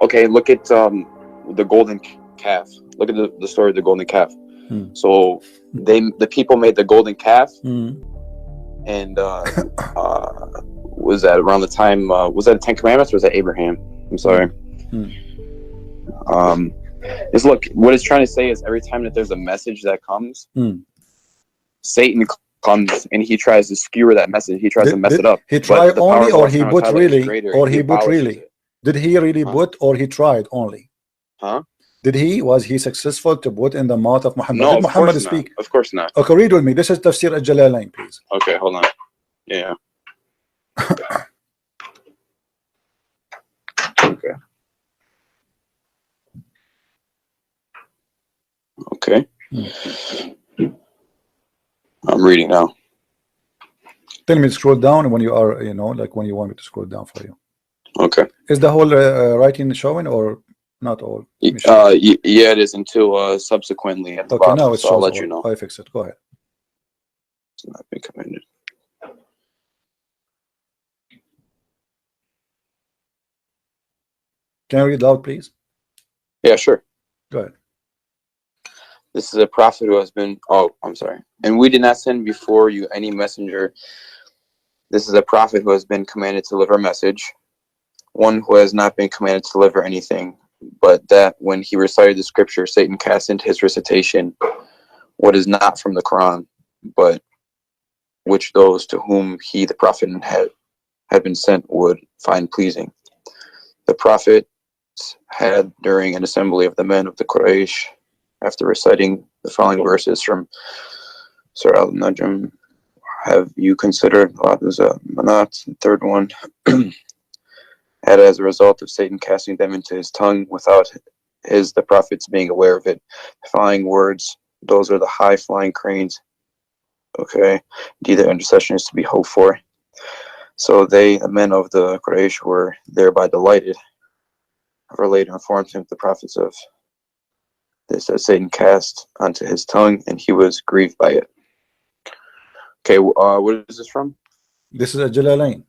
okay, look at the golden calf. Look at the story of the golden calf. So the people made the golden calf, and was that around the time? Was that the Ten Commandments or was that Abraham? I'm sorry. Just look, what it's trying to say is every time that there's a message that comes, Satan comes and he tries to skewer that message. He tries to mess it up. He tried only, or he put really, or he put really? Did he really put, or he tried only? Was he successful to put in the mouth of Muhammad? No, did Muhammad speak? Of course not. Okay, read with me. This is Tafsir al-Jalalain, please. Okay, hold on. Yeah. Okay. Okay. I'm reading now. Tell me to scroll down when you are, like when you want me to scroll down for you. Okay. Is the whole writing showing or not all? Yeah, it is until subsequently at the bottom. Now it's so I'll let you know. I fix it. Go ahead. It's not been commended. Can you read loud, please? Yeah, sure. Go ahead. This is a prophet who has been. Oh, I'm sorry. And we did not send before you any messenger. This is a prophet who has been commanded to deliver a message. One who has not been commanded to deliver anything, but that when he recited the scripture, Satan cast into his recitation what is not from the Quran, but which those to whom he, the prophet, had been sent would find pleasing. The prophet had, during an assembly of the men of the Quraysh, after reciting the following verses from Surah Al-Najm, have you considered Manat, the third one, had as a result of Satan casting them into his tongue without the prophets being aware of it. Flying words, those are the high flying cranes. Okay, indeed their intercession is to be hoped for. So they, the men of the Quraysh, were thereby delighted. However, later informed him the prophets of this that Satan cast onto his tongue, and he was grieved by it. Okay, what is this from? This is a Jalalain.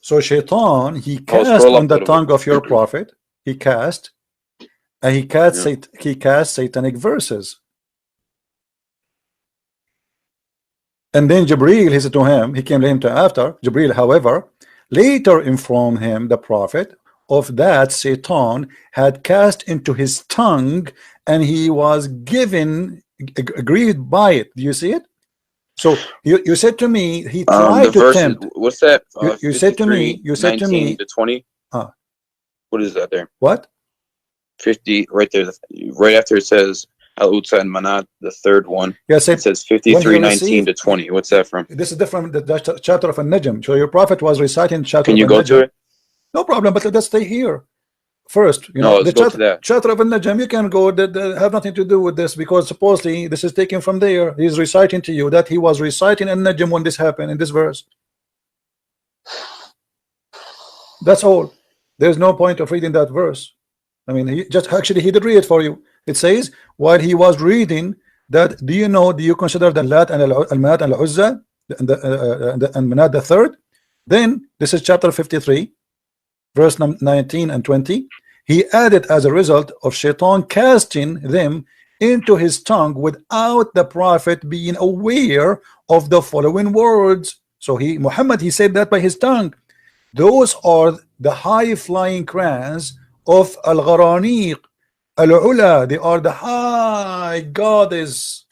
So Shaitan, he cast on the tongue of your prophet. He cast, and he cast satanic verses. And then Jibreel, he said to him, he came to him after. Jibreel, however, later informed him, the prophet, of that Satan had cast into his tongue, and he was grieved by it. Do you see it? So you said to me, he tried to tempt. What's that? You said to me, 19 to 20. What is that there? What? 50 right there, right after it says Al-Utsa and Manat, the third one. Yes, it says 53:19 to 20. What's that from? This is different. The chapter of An-Najm. So your prophet was reciting chapter. Can you go to it? No problem, but let's stay here first. Let's go to that. Chapter of An-Najm, you can go. That have nothing to do with this, because supposedly this is taken from there. He's reciting to you that he was reciting An-Najm when this happened in this verse. That's all. There's no point of reading that verse. I mean, he did read it for you. It says while he was reading that, do you consider the Lat and Al-Manat and Al-Uzza and Manat the third? Then this is chapter 53, verse 19 and 20. He added, as a result of Shaitan casting them into his tongue without the prophet being aware of the following words. So Muhammad, he said that by his tongue. Those are the high flying crans of Al-Gharaniq, Al-Ula. They are the high goddess,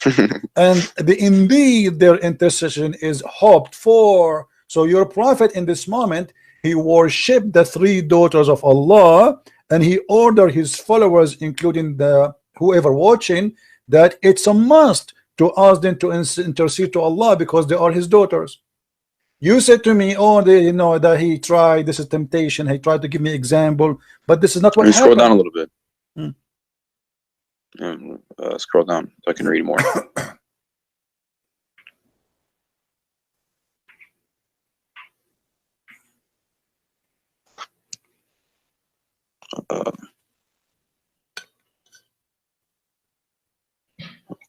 and indeed their intercession is hoped for. So your prophet in this moment, he worshipped the three daughters of Allah, and he ordered his followers, including whoever watching, that it's a must to ask them to intercede to Allah because they are his daughters. You said to me, that he tried, this is temptation, he tried to give me example, but this is not what happened. Scroll down a little bit. Scroll down so I can read more.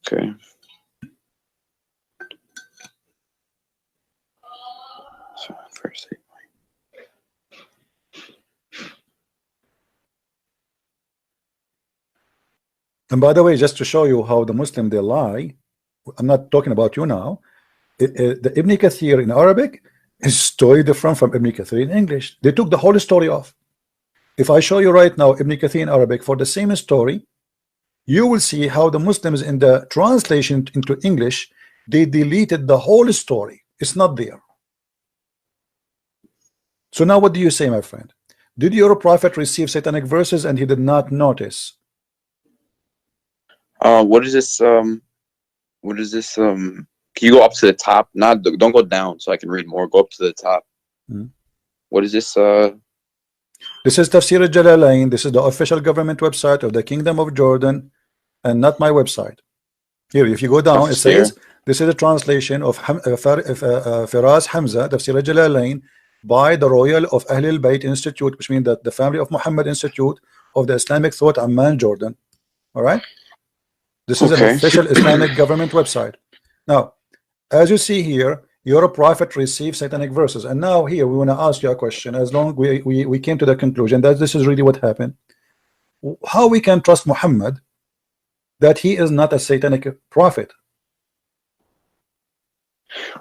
Okay. So first, And by the way, just to show you how the Muslim they lie, I'm not talking about you now. The Ibn Kathir in Arabic is totally different from Ibn Kathir in English. They took the whole story off. If I show you right now Ibn Kathir in Arabic for the same story, you will see how the Muslims in the translation into English, they deleted the whole story. It's not there. So now what do you say, my friend? Did your prophet receive satanic verses and he did not notice? What is this? What is this? Can you go up to the top? Don't go down so I can read more. Go up to the top. What is this? This is Tafsir al-Jalalain. This is the official government website of the Kingdom of Jordan, and not my website. Here, if you go down, it says this is a translation of Firas Hamza, Tafsir al-Jalalain, by the Royal of Ahl al-Bayt Institute, which means that the Family of Muhammad Institute of the Islamic Thought, Amman, Jordan. All right. This is an official Islamic government website. Now, as you see here, your prophet received satanic verses, and now here we want to ask you a question. As long we came to the conclusion that this is really what happened, how we can trust Muhammad that he is not a satanic prophet?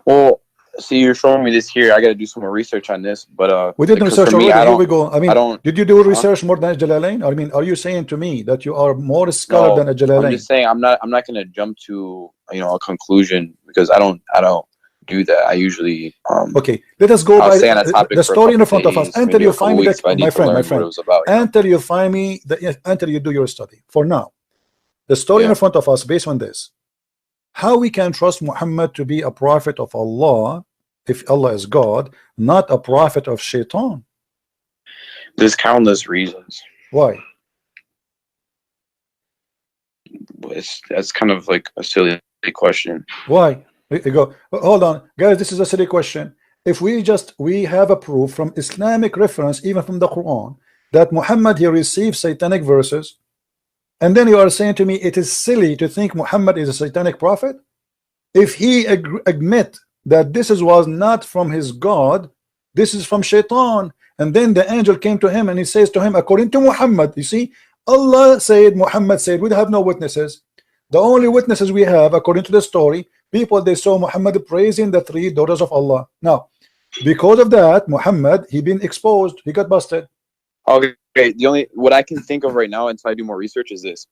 Well, see, you're showing me this here. I got to do some more research on this, but we did research already. Here we go. I mean, did you do research more than Jalalain? I mean, are you saying to me that you are more scholar than a Jalalain? I'm just saying I'm not going to jump to a conclusion, because I don't do that. I usually okay. Let us go by the story in front of us until you find me, my friend. Until you find me, until you do your study. For now, the story in front of us, based on this, how we can trust Muhammad to be a prophet of Allah, if Allah is God, not a prophet of Shaitan? There's countless reasons. Why? That's kind of like a silly question. Why? You go, hold on, guys. This is a silly question. If we have a proof from Islamic reference, even from the Quran, that Muhammad he received satanic verses, and then you are saying to me it is silly to think Muhammad is a satanic prophet? If he admit that this was not from his God, this is from Shaitan, and then the angel came to him and he says to him, according to Muhammad, you see, Allah said, Muhammad said, we have no witnesses. The only witnesses we have, according to the story, people they saw Muhammad praising the 3 daughters of Allah. Now, because of that, Muhammad he been exposed, he got busted. Okay, the only what I can think of right now until I do more research is this.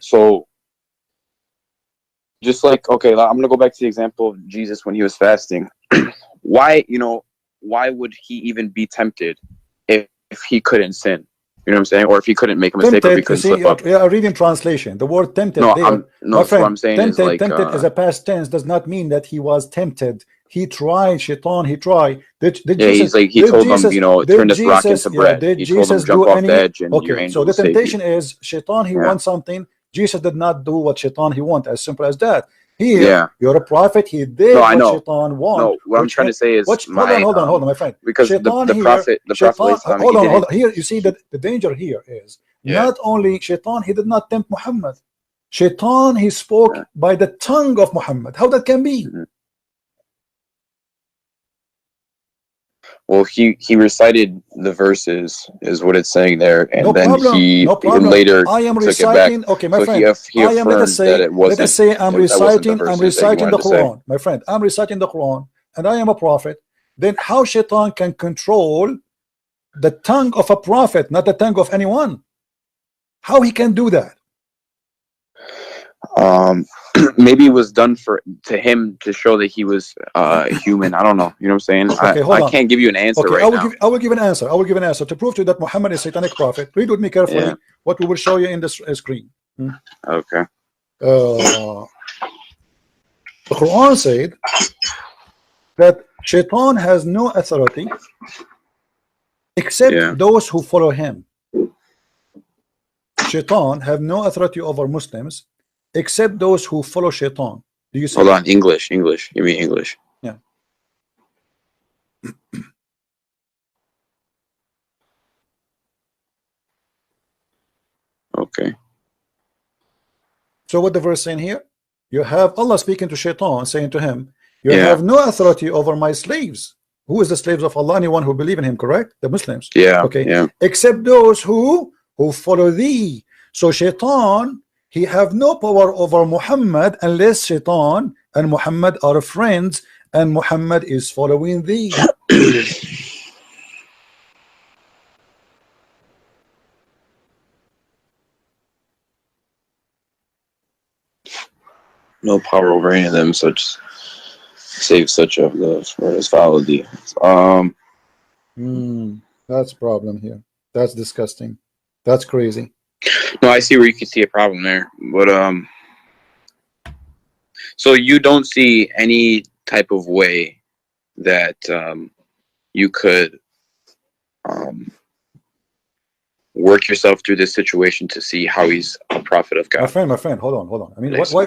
So just like, okay, I'm gonna go back to the example of Jesus when he was fasting. Why would he even be tempted if he couldn't sin? You know what I'm saying? Or if he couldn't make a mistake, or if he couldn't slip up. We are reading translation. The word tempted. My friend, what I'm saying tempted, is like tempted is a past tense. Does not mean that he was tempted. He tried. Shaitan. He tried. Jesus, he told them, turn this rock into bread. He told them jump off the edge, and your angel so the will temptation save you. is Shaitan. He wants something. Jesus did not do what Shaitan he want. As simple as that. Here, you're a prophet. He did what Shaitan want. No, what I'm trying to say is, hold on, my friend. Because Shaitan the prophet. Hold on. Here, you see that the danger here is not only Shaitan. He did not tempt Muhammad. Shaitan he spoke by the tongue of Muhammad. How that can be? Well, he recited the verses, is what it's saying there, and he later I am took reciting. it back. Okay, my so friend. I am. Let us say I'm reciting. I'm reciting the Quran, my friend. I'm reciting the Quran, and I am a prophet. Then how Shaitan can control the tongue of a prophet, not the tongue of anyone? How he can do that? Maybe it was done to him to show that he was human. I don't know. You know what I'm saying? Okay, I can't give you an answer right now. I will give an answer. I will give an answer to prove to you that Muhammad is a satanic prophet. Read with me carefully what we will show you in the screen. Okay. The Quran said that Shaitan has no authority except those who follow him. Shaitan have no authority over Muslims except those who follow Shaitan. Do you see? Hold on, English. You mean English? Yeah. Okay. So what the verse saying here? You have Allah speaking to Shaitan, saying to him, you have no authority over my slaves. Who is the slaves of Allah? Anyone who believe in him, correct? The Muslims. Yeah. Okay. Yeah. Except those who follow thee. So Shaitan he have no power over Muhammad unless Shaitan and Muhammad are friends and Muhammad is following thee. No power over any of them, such save such of those for his follow thee. That's problem here. That's disgusting. That's crazy. No, I see where you can see a problem there, but so you don't see any type of way that you could work yourself through this situation to see how he's a prophet of God. My friend, hold on. I mean, why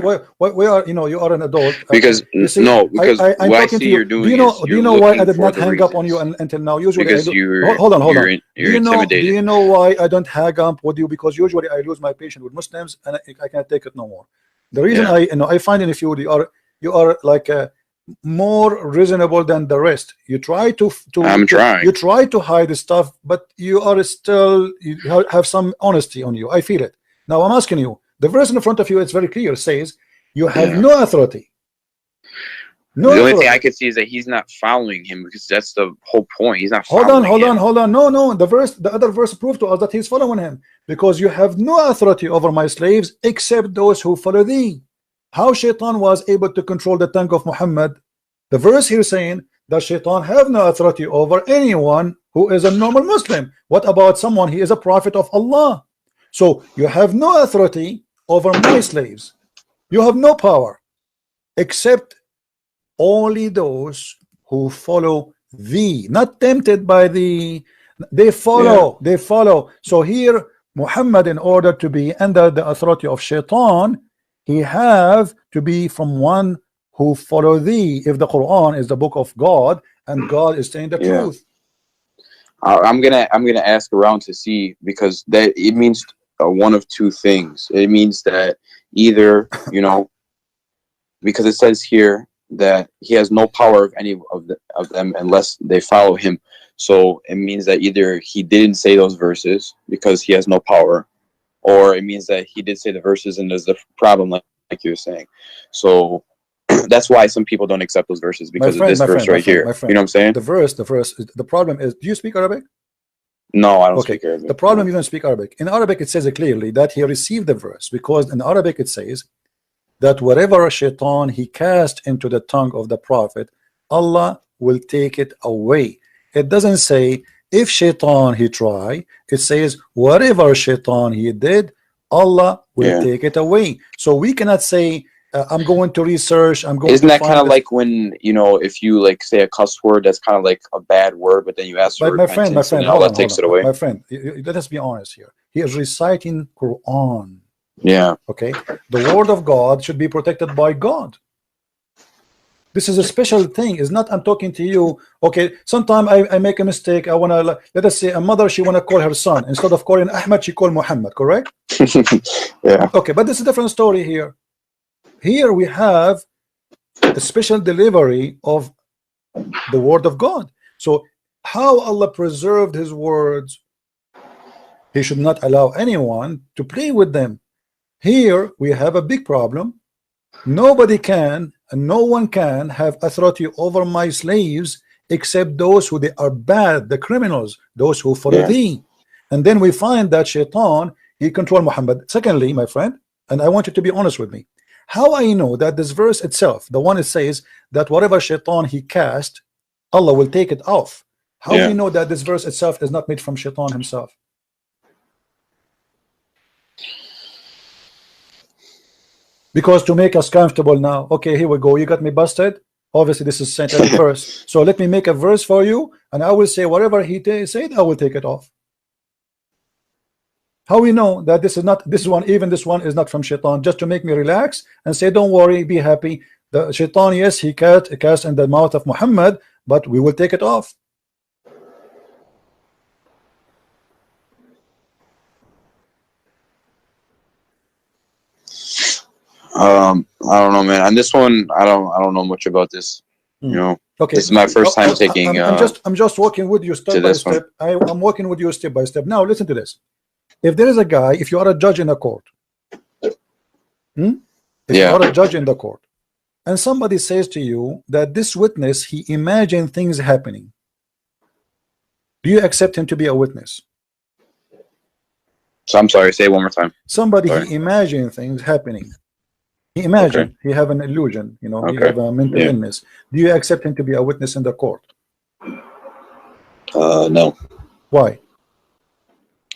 are you are an adult? Because see, because I'm what I talking see to you. you're doing. Do you know why I did not hang up on you reasons. until now? Usually, Because hold on. You're Do you know why I don't hang up with you? Because usually I lose my patience with Muslims and I can't take it no more. The reason I find in you are like more reasonable than the rest. You try to trying. You try to hide the stuff, but you are still, you have some honesty on you. I feel it. Now I'm asking you, the verse in front of you, it's very clear. It says you have no authority. No the authority. only thing I can see is that he's not following him, because that's the whole point. He's not hold following on. No, the other verse proved to us that he's following him, because you have no authority over my slaves except those who follow thee. How Shaitan was able to control the tongue of Muhammad? The verse here saying that Shaitan have no authority over anyone who is a normal Muslim. What about someone he is a prophet of Allah? So you have no authority over my slaves. You have no power except only those who follow thee, not tempted by thee. They follow. So here Muhammad, in order to be under the authority of Shaitan, he have to be from one who follow thee. If the Quran is the book of God and God is saying the truth. I'm gonna ask around to see, because that it means one of two things. It means that either because it says here that he has no power of any of them unless they follow him. So it means that either he didn't say those verses because he has no power, or it means that he did say the verses and there's the problem, like you were saying. So that's why some people don't accept those verses, because of this verse right here. You know what I'm saying? The verse. The problem is, do you speak Arabic? No, I don't speak Arabic. The problem, you don't speak Arabic. In Arabic, it says clearly that he received the verse, because in Arabic it says that whatever Shaitan he cast into the tongue of the prophet, Allah will take it away. It doesn't say if Shaitan he try. It says whatever Shaitan he did, Allah will take it away. So we cannot say I'm going to research. Isn't that kind of like when if you like say a cuss word that's kind of like a bad word, but then you ask for repentance, and Allah takes it away? My friend, let us be honest here. He is reciting Quran. Yeah. Okay. The word of God should be protected by God. This is a special thing. It's not I'm talking to you. Okay. Sometimes I make a mistake. I wanna, let us say a mother, she wanna call her son, instead of calling Ahmed, she call Muhammad. Correct? Yeah. Okay, but this is a different story here. Here we have a special delivery of the word of God. So how Allah preserved his words, he should not allow anyone to play with them. Here we have a big problem. Nobody can and no one can have authority over my slaves except those who they are bad, the criminals, those who follow thee. And then we find that Shaitan, he controlled Muhammad. Secondly, my friend, and I want you to be honest with me, how I know that this verse itself, the one it says that whatever Shaitan he cast, Allah will take it off. How do you know that this verse itself is not made from Shaitan himself? Because to make us comfortable now, okay, here we go. You got me busted. Obviously, this is sent in a verse. So let me make a verse for you, and I will say whatever he said, I will take it off. How we know that this is not this one, even this one is not from Shaitan, just to make me relax and say, don't worry, be happy. The Shaitan, yes, he cast in the mouth of Muhammad, but we will take it off. I don't know, man. On this one, I don't know much about this. Okay. This is my first time taking. I'm just walking with you step by step. I'm walking with you step by step. Now listen to this. If there is a guy, if you are a judge in a court, If you are a judge in the court and somebody says to you that this witness, he imagined things happening, do you accept him to be a witness? So I'm sorry, say it one more time. Somebody, Sorry. he imagined things happening. He imagined, he have an illusion, you know, he have a mental illness. Do you accept him to be a witness in the court? No. Why?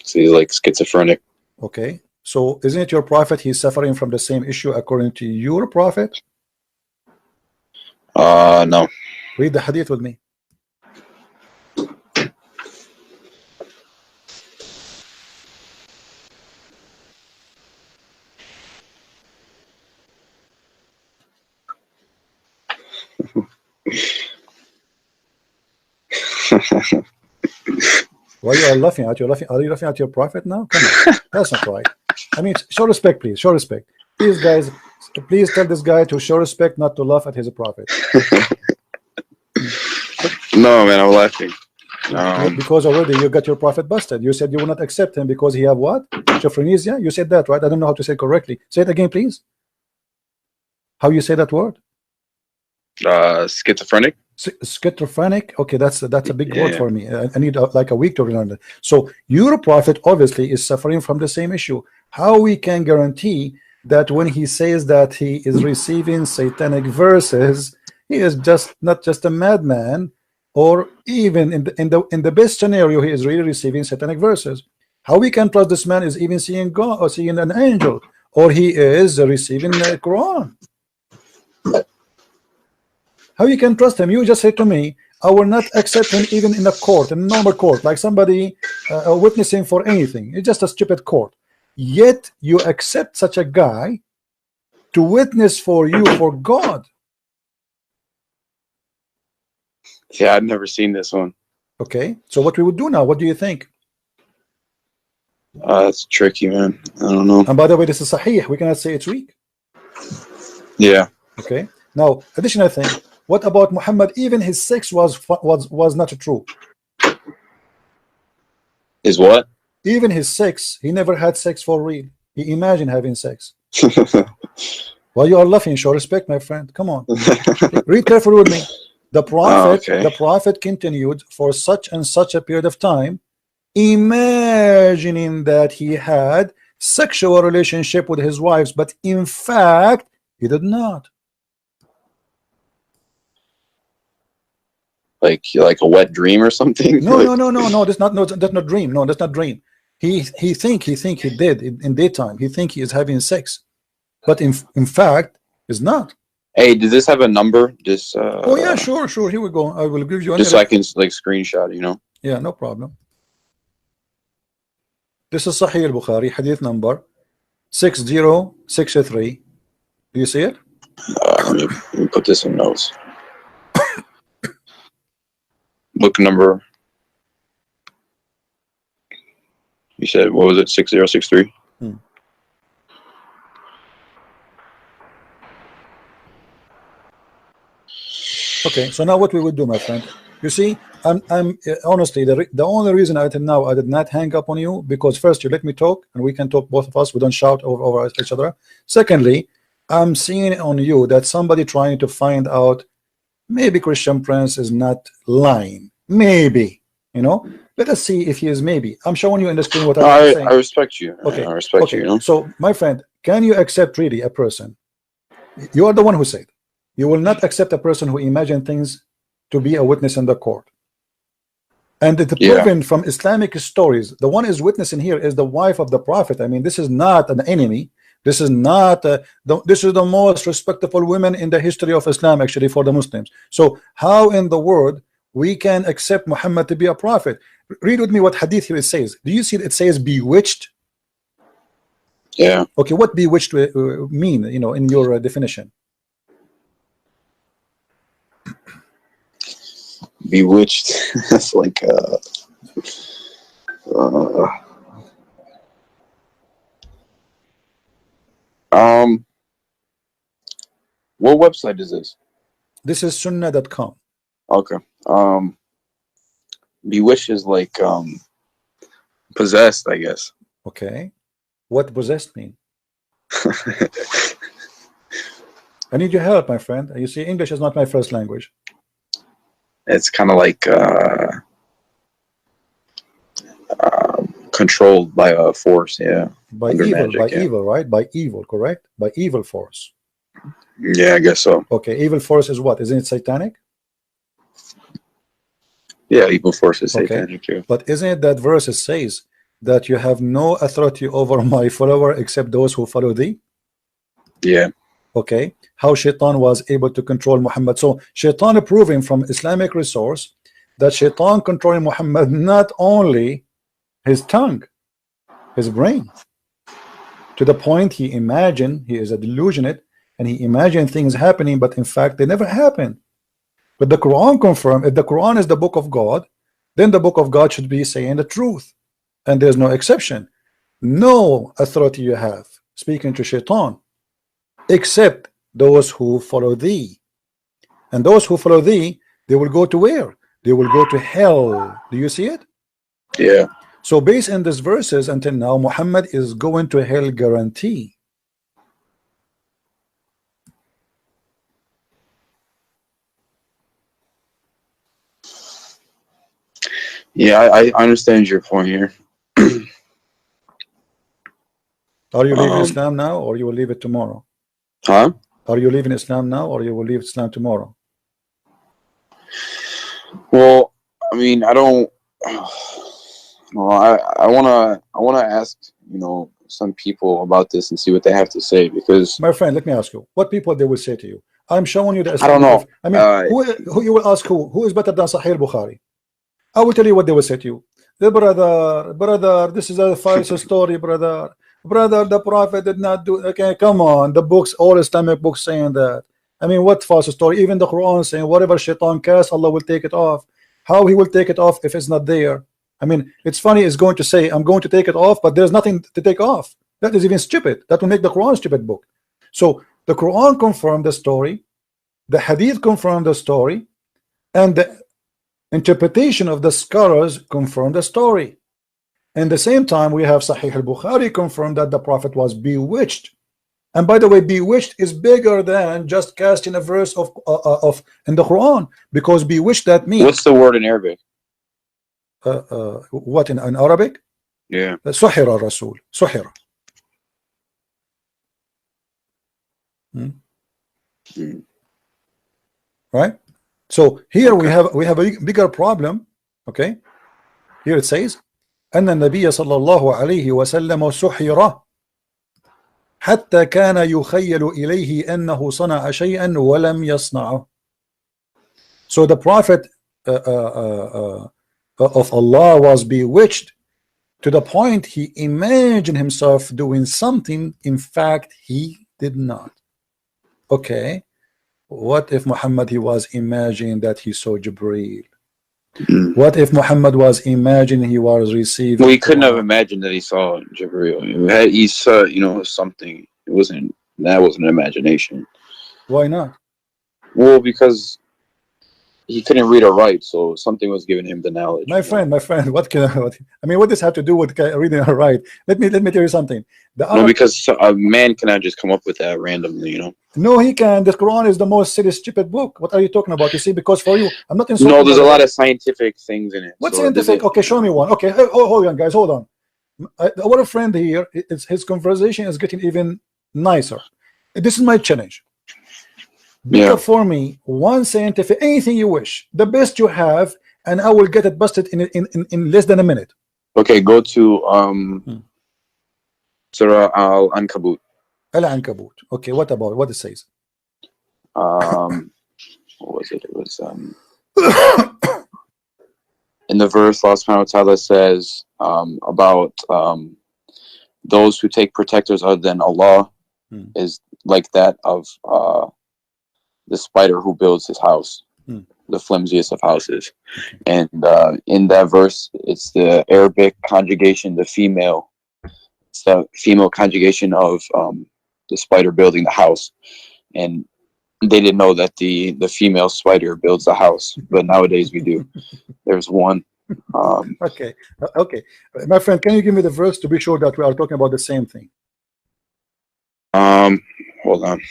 So he's like schizophrenic. Okay. So isn't it your prophet he's suffering from the same issue according to your prophet? No. Read the hadith with me. Why you are laughing at? Are you laughing at your prophet now? Come on, that's not right. I mean, show respect, please. Show respect, please, guys. Please tell this guy to show respect, not to laugh at his prophet. No, man, I'm laughing. Because already you got your prophet busted. You said you will not accept him because he have what? Schizophrenia? You said that, right? I don't know how to say it correctly. Say it again, please. How you say that word? Schizophrenic. Schizophrenic. Okay, that's a big word for me. I need like a week to learn it. So your prophet obviously is suffering from the same issue. How we can guarantee that when he says that he is receiving satanic verses, he is just not just a madman, or even in the best scenario, he is really receiving satanic verses? How we can trust this man is even seeing God or seeing an angel, or he is receiving the Quran? How you can trust him? You just say to me, I will not accept him even in a court, in a normal court, like somebody witnessing for anything. It's just a stupid court. Yet you accept such a guy to witness for you for God. Yeah, I've never seen this one. Okay, so what we would do now? What do you think? It's tricky, man. I don't know. And by the way, this is Sahih. We cannot say it's weak. Yeah. Okay. Now, additional thing. What about Muhammad? Even his sex was not true. Is what? Even his sex, he never had sex for real. He imagined having sex. Well, you are laughing. Show respect, my friend. Come on. Read carefully with me. The prophet continued for such and such a period of time, imagining that he had sexual relationship with his wives, but in fact, he did not. Like a wet dream or something? No. That's not dream. No, that's not dream. He think he did in daytime. He think he is having sex, but in fact, is not. Hey, does this have a number? Just oh yeah, sure. Here we go. I will give you just so I can like screenshot, you know. Yeah, no problem. This is Sahih al-Bukhari, hadith number 6063. Do you see it? Let me put this in notes. Book number. You said, what was it? 6063? Okay, so now what we would do, my friend, you see, I'm honestly, the only reason until now I did not hang up on you, because first you let me talk and we can talk, both of us, we don't shout over each other. Secondly, I'm seeing on you that somebody trying to find out maybe Christian Prince is not lying, maybe, you know. Let us see if he is. Maybe I'm showing you in the screen what I'm saying. I respect you. Okay, I respect you, you know? So my friend, can you accept really a person? You are the one who said you will not accept a person who imagine things to be a witness in the court. And it's proven from Islamic stories. The one is witnessing here is the wife of the prophet. I mean, this is not an enemy. This is not this is the most respectable women in the history of Islam, actually, for the Muslims. So how in the world we can accept Muhammad to be a prophet? Read with me what hadith here it says. Do you see it says bewitched? Yeah. Okay, what bewitched mean, you know, in your definition? Bewitched. That's like what website is this? This is sunnah.com. Okay. Bewitched is like possessed, I guess. Okay. What possessed mean? I need your help, my friend. You see, English is not my first language. It's kind of like controlled by a force, yeah. By Under evil, magic, by yeah. evil, right? By evil, correct? By evil force. Yeah, I guess so. Okay, evil force is what? Isn't it satanic? Yeah, evil force is Okay. satanic, yeah. But isn't it that verse it says that you have no authority over my follower except those who follow thee? Yeah. Okay, how Shaitan was able to control Muhammad. So Shaitan proving from Islamic resource that Shaitan controlling Muhammad not only his tongue, his brain, to the point he imagined, he is a delusionate, and he imagined things happening, but in fact they never happened. But the Quran confirmed, if the Quran is the book of God, then the book of God should be saying the truth, and there's no exception. No authority you have speaking to Shaitan except those who follow thee, and those who follow thee, they will go to where? They will go to hell. Do you see it? Yeah. So based on these verses, until now Muhammad is going to hell guarantee. Yeah, I understand your point here. Are you leaving Islam now, or you will leave it tomorrow? Huh? Are you leaving Islam now, or you will leave Islam tomorrow? Well, I mean, I don't. Well, I wanna ask, you know, some people about this and see what they have to say, because My friend, let me ask you, what people they will say to you? I'm showing you the I don't know. I mean, who you will ask who is better than Sahih Bukhari? I will tell you what they will say to you. The brother, this is a false story, brother. Brother, the Prophet did not do. Okay, come on, the books, all Islamic books saying that. I mean, what false story? Even the Quran saying whatever Shaitan casts, Allah will take it off. How he will take it off if it's not there? I mean, it's funny. It's going to say I'm going to take it off, but there's nothing to take off. That is even stupid. That will make the Quran a stupid book. So the Quran confirmed the story, the Hadith confirmed the story, and the interpretation of the scholars confirmed the story. And the same time, we have Sahih al-Bukhari confirmed that the Prophet was bewitched. And by the way, bewitched is bigger than just casting a verse of in the Quran, because bewitched, that means what's the word in Arabic? What in Arabic? Yeah. Suhira Rasul. Suhira. Right? So here we have a bigger problem. Okay. Here it says أن النبي صلى الله عليه وسلم سحر حتى كان يخيل إليه أنه صنع شيئا ولم يصنعه. So the Prophet of Allah was bewitched to the point he imagined himself doing something, in fact he did not. Okay, what if Muhammad he was imagining that he saw Jibreel? What if Muhammad was imagining he was receiving? Well, he couldn't have imagined that he saw Jibreel. He saw, you know, something. That wasn't an imagination. Why not? Well, because he couldn't read or write, so something was giving him the knowledge. My friend, what can I mean? What does have to do with reading or write? Let me tell you something. No, because a man cannot just come up with that randomly, you know. No, he can. The Quran is the most silly, stupid book. What are you talking about? You see, because for you, I'm not insulting. No, there's a lot of scientific things in it. What's so scientific? Okay, show me one. Okay, hold on, guys, hold on. Our friend here, his conversation is getting even nicer. This is my challenge. Pick up for me one scientific, anything you wish, the best you have, and I will get it busted in less than a minute. Okay, go to Surah Al-Ankabut. Al-Ankabut. Okay, what about what it says? What was it? It was in the verse Allah subhanahu wa ta'ala says about those who take protectors other than Allah is like that of the spider who builds his house, the flimsiest of houses. And in that verse, it's the Arabic conjugation, the female. It's the female conjugation of the spider building the house. And they didn't know that the female spider builds the house, but nowadays we do. There's one. Okay, my friend, can you give me the verse to be sure that we are talking about the same thing? Hold on.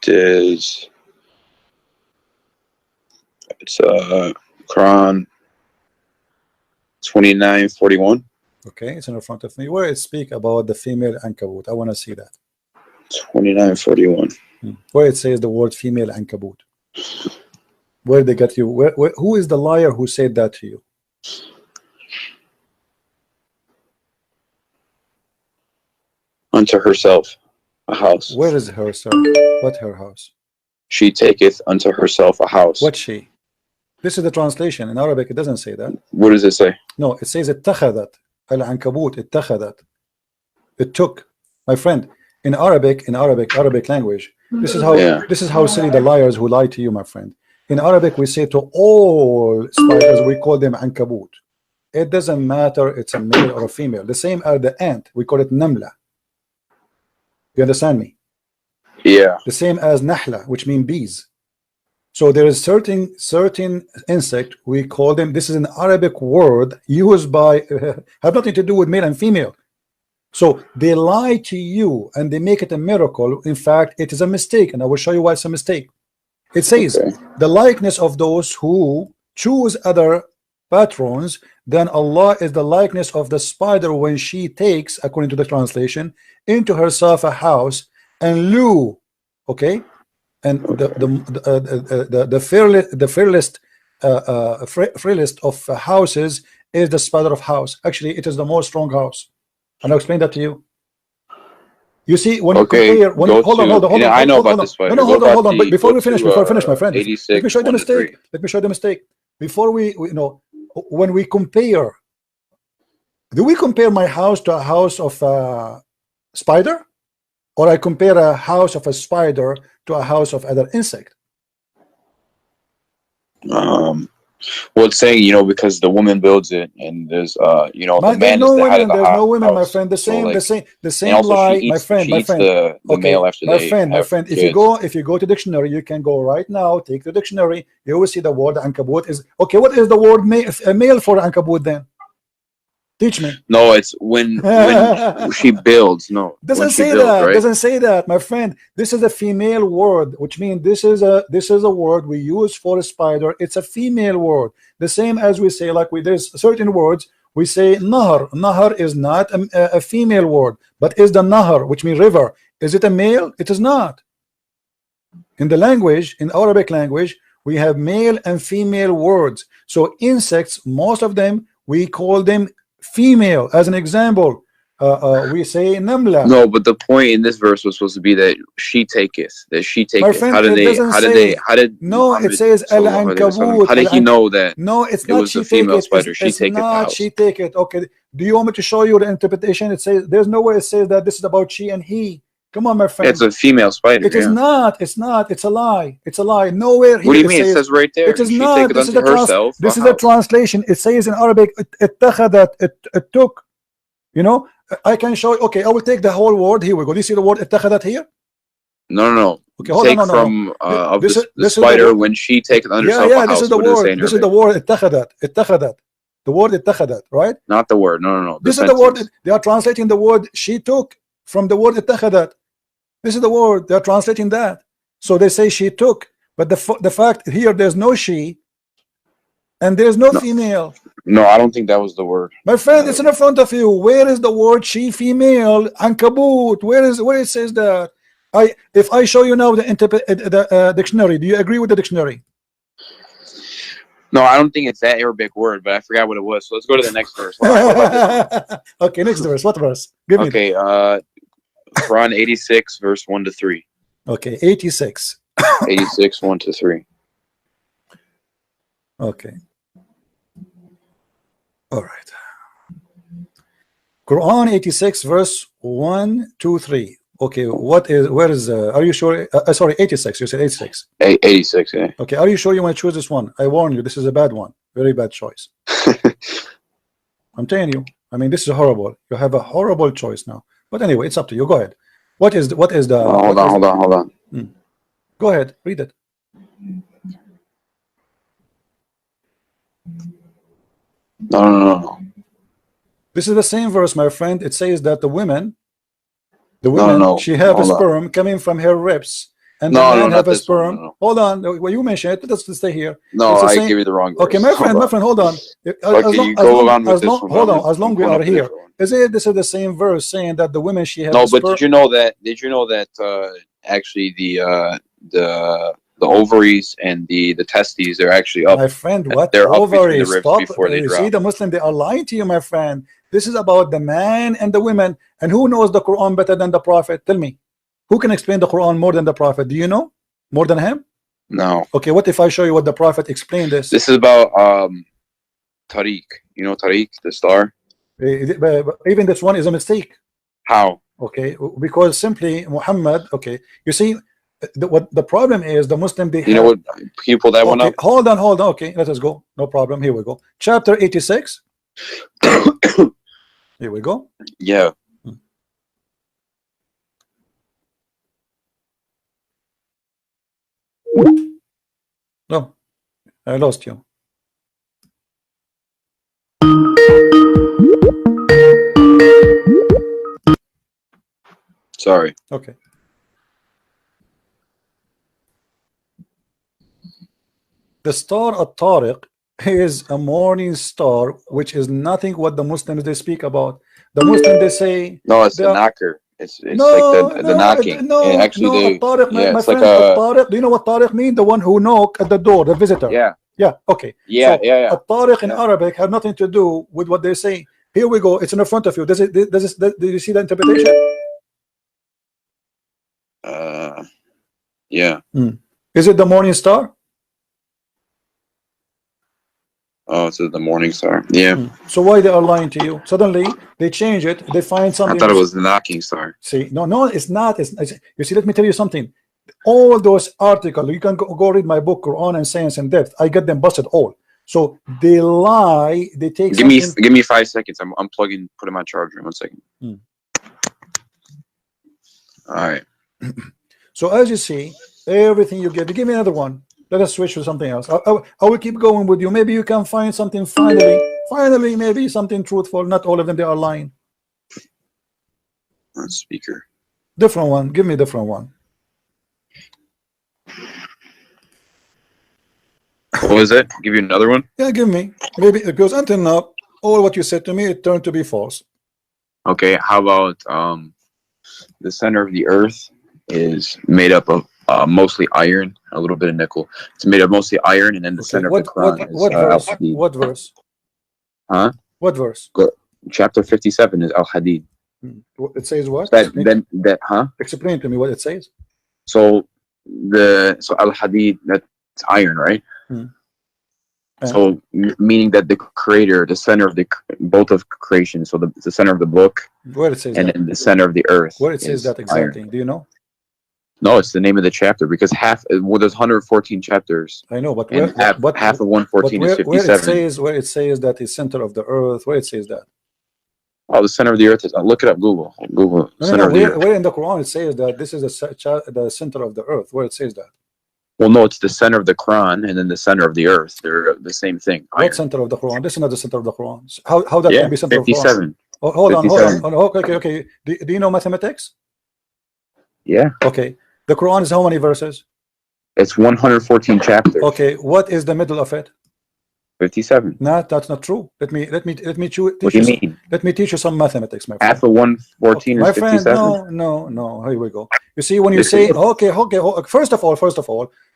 is it's Quran 29:41. Okay, it's in front of me. Where it speak about the female ankabut. I want to see that. 29:41. Where it says the word female ankabut. Where they get you? Who is the liar who said that to you? Unto herself a house. Where is herself? What her house? She taketh unto herself a house. What she? This is the translation. In Arabic, it doesn't say that. What does it say? No, it says اتخذت. Al-ankabut اتخذت. It took. My friend, in Arabic language, this is how silly the liars who lie to you, my friend. In Arabic, we say to all spiders, we call them ankabut. It doesn't matter it's a male or a female. The same as the ant, we call it namla. You understand me? Yeah. The same as nahla, which mean bees. So there is certain insect, we call them, this is an Arabic word used by have nothing to do with male and female. So they lie to you and they make it a miracle. In fact, it is a mistake, and I will show you why it's a mistake. It says the likeness of those who choose other patrons, then Allah is the likeness of the spider when she takes, according to the translation, into herself a house, and Lu, okay, and the frailest of houses is the spider of house. Actually, it is the most strong house, and I'll explain that to you. You see, when you compare, hold on. I know about this spider. No, hold on. But before we finish, my friend, 86, let me show you the mistake. Let me show you the mistake. Before we when we compare, do we compare my house to a house of a spider, or I compare a house of a spider to a house of other insect? Well, it's saying, because the woman builds it, and there's, the man is the head of the house. There's no women, my friend. The same lie, my friend. The male after my friend. If you go to dictionary, you can go right now. Take the dictionary. You will see the word ankabut is okay. What is the word male for ankabut then? Teach me. No, it's when she builds. No, doesn't say that. Right? Doesn't say that, my friend. This is a female word, which means this is a word we use for a spider. It's a female word. The same as we say, there's certain words we say nahar. Nahar is not a female word, but is the nahar, which means river. Is it a male? It is not. In the language, in Arabic language, we have male and female words. So insects, most of them, we call them female. As an example, we say namla. No, but the point in this verse was supposed to be that she taketh. My friend, how did it says al-ankabut. How did he know that? No, it's it not was a female spider. She take it out. She take it. Okay. Do you want me to show you the interpretation? It says there's no way it says that this is about she and he. Come on, my friend. Yeah, it's a female spider. It is not. It's not. It's a lie. It's a lie. Nowhere here. What do you mean? It says right there. It is not. This is a translation. It says in Arabic, it took. I can show you. Okay, I will take the whole word. Here we go. Do you see the word اتخذت here? No. Okay, hold on. From the spider when she takes under herself a house. This is the word. This is the word اتخذت. The word اتخذت, right? Not the word. No. This is the word. They are translating the word she took from the word اتخذت. This is the word. They are translating that. So they say she took, but the fact here there's no she, and there's no female. No, I don't think that was the word. My friend, it's in front of you. Where is the word she, female, ankabut? Where it says that? If I show you now the dictionary, do you agree with the dictionary? No, I don't think it's that Arabic word, but I forgot what it was. So let's go to the next verse. Okay, next verse. What verse? Give me. Okay, Quran 86, verse 1 to 3. Okay, 86. 86, 1 to 3. Okay. All right. Quran 86, verse 1, 2, 3. Okay, where is, are you sure? Sorry, 86. You said 86. 86, yeah. Okay, are you sure you want to choose this one? I warn you, this is a bad one. Very bad choice. I'm telling you. I mean, this is horrible. You have a horrible choice now. But anyway, it's up to you. Go ahead. What is the? Hold on. Go ahead, read it. No. This is the same verse, my friend. It says that the woman, no. she have a sperm coming from her ribs, and No, the no, man not have a this one, sperm. no. Hold on, well, you mentioned it. Let's stay here. No, It's the I same. give you the wrong verse. Okay, my friend, Hold on. hold on. Okay, you go on with this one. Hold on, as long I'm we pulling are up a here, different one. is it this is the same verse saying that the women she have No, the but sperm? did you know that? Actually the ovaries and the testes are actually up. My friend, what They're up between the ovaries? ribs Stop. before they You see, drop. the Muslim, they are lying to you, my friend. This is about the man and the women. And who knows the Quran better than the Prophet? Tell me. Who can explain the Quran more than the Prophet? Do you know? More than him? No. Okay, what if I show you what the Prophet explained this? This is about Tariq. You know Tariq, the star? Even this one is a mistake. How? Okay, because simply Muhammad, okay, you see, what the problem is, the Muslim, they You know what? Can you pull that one okay, up? hold on, okay, let us go, no problem, here we go, chapter 86. Here we go. Yeah. No, I lost you. Sorry. Okay. The star at-Tariq is a morning star, which is nothing what the Muslims they speak about. The Muslims they say No, it's they the are, knocker. It's no, like the knocking. no, Actually, no. At-Tariq, yeah, my it's like friend, At-Tariq. Do you know what Tariq mean? The one who knock at the door, the visitor. yeah, Yeah. Okay. yeah, So yeah. At-Tariq in Yeah. Arabic have nothing to do with what they say. Here we go. It's in the front of you. Do you see the interpretation? Yeah. Is it the morning star? Oh, it's the morning star. Yeah. So why they are lying to you? Suddenly they change it. They find I something. thought it was the knocking star. See, no, it's not. You see, let me tell you something. All those articles, you can go read my book, Quran and Science in Depth. I get them busted all. So they lie. They take Give me something. 5 seconds. I'm unplugging, putting my charger. 1 second. All right. So as you see, everything you get. Give me another one. Let us switch to something else. I will keep going with you. Maybe you can find something finally, maybe something truthful. Not all of them, they are lying. Speaker. Different one. Give me a different one. What was it? Give you another one? Yeah, give me. Maybe because until now, all what you said to me, it turned to be false. Okay. How about the center of the earth is made up of mostly iron, a little bit of nickel. It's made of mostly iron, and then the center of the Quran is verse? Al-Hadid. What verse? Huh? What verse? Chapter 57 is Al-Hadid. It says what? Explain to me what it says. So Al-Hadid, that's iron, right? So meaning that the creator, the center of both of creation, so the center of the book, where it says and then the center of the earth, where it says that exactly iron. Do you know? No, it's the name of the chapter, because there's 114 chapters. I know, but half of 114 is 57. Where it says that is center of the earth, where it says that? Oh, the center of the earth is. Look it up. Google. Where in the Quran it says that this is the center of the earth? Where it says that? Well, no, it's the center of the Quran and then the center of the earth. They're the same thing. What center of the Quran? This is not the center of the Quran. How that can be center 57. of the Quran? Oh, hold on. Okay. Do you know mathematics? Yeah. Okay. The Quran is how many verses? It's 114 chapters. Okay. What is the middle of it? 57. No, that's not true. Let me What do you mean? Let me teach you some mathematics, my friend. Half of 114 is 57. My friend, no. Here we go. You see, when you say okay. First of all,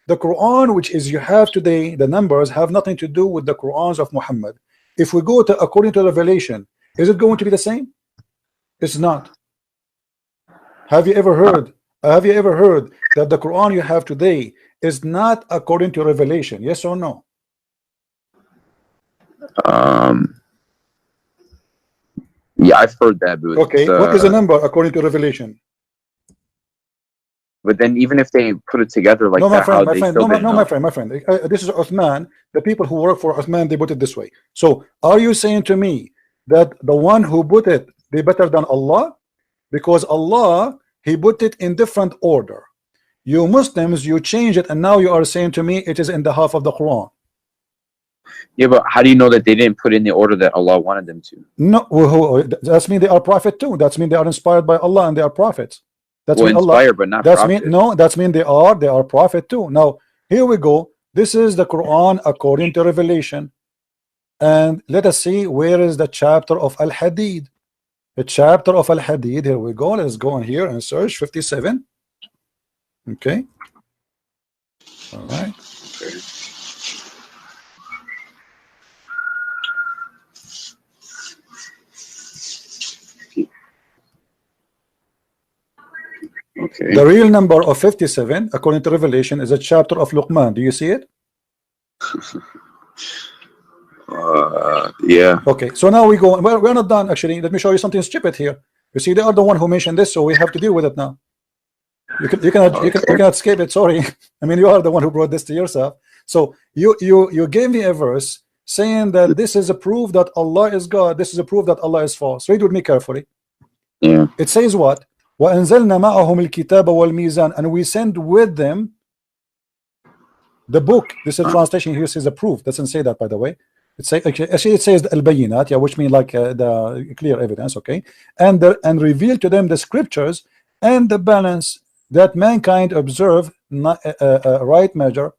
the Quran, which is you have today, the numbers have nothing to do with the Qurans of Muhammad. If we go to according to Revelation, is it going to be the same? It's not. Have you ever heard that the Quran you have today is not according to Revelation? Yes or no? Yeah, I've heard that. But okay, what is the number according to Revelation? But then, even if they put it together like my friend. This is Uthman. The people who work for Uthman, they put it this way. So, are you saying to me that the one who put it, they better than Allah? Because Allah, He put it in different order. You Muslims, you change it, and now you are saying to me it is in the half of the Quran. Yeah, but how do you know that they didn't put in the order that Allah wanted them to? No, that's mean they are prophet too. That's mean they are inspired by Allah and they are prophets. That's Well, mean Allah. inspired, but not That's prophet. mean no. That's mean they are prophet too. Now here we go. This is the Quran according to Revelation, and let us see where is the chapter of Al Hadid. The chapter of Al Hadid. Here we go. Let's go on here and search 57. Okay. All right. Okay. The real number of 57, according to Revelation, is a chapter of Luqman. Do you see it? Yeah. Okay, so now we go. Well, we're not done actually. Let me show you something stupid here. You see, they are the one who mentioned this, so we have to deal with it now. You cannot escape it. Sorry, I mean you are the one who brought this to yourself. So you gave me a verse saying that this is a proof that Allah is God. This is a proof that Allah is false. Read with me carefully. Yeah. It says what? وَأَنزَلْنَا مَعَهُمُ الْكِتَابَ وَالْمِيزَانَ, and we send with them the book. This is translation here says a proof. Doesn't say that, by the way. It say actually it says al-bayinat, yeah, which means like the clear evidence, okay, and reveal to them the scriptures and the balance that mankind observe right measure,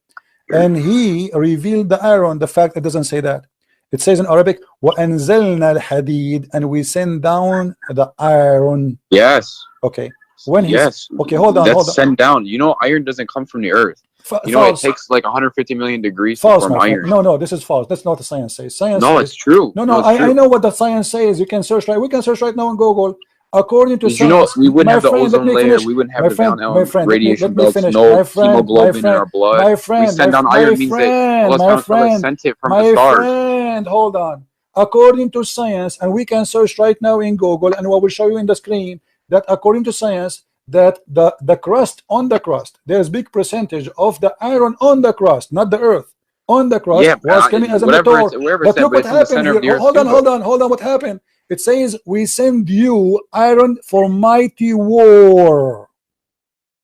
and he revealed the iron. The fact it doesn't say that. It says in Arabic وَأَنزَلْنَا الْحَدِيد, and we send down the iron. Yes. Okay. When he's Yes. okay, hold on. Sent down. You know, iron doesn't come from the earth. You know, false. it takes like 150 million degrees to False, form my friend. iron. No, this is false. That's not what the science says. Science No, says, it's true. No, it's I true. know what the science says. You can search right. We can search right now on Google. According to Did you know science, we wouldn't my have the friend, ozone let me layer? finish. We wouldn't have My the friend, down let radiation me belts. finish. No My friend, hemoglobin in our blood. my friend, we send down iron means that Allah sent it from the stars. friend, hold on. According to science, and we can search right now in Google, and I will show you in the screen that according to science, that the crust on the crust, there's big percentage of the iron on the crust, not the earth. On the crust was coming as a meteor. But look what happened here. Hold on. What happened? It says we send you iron for mighty war.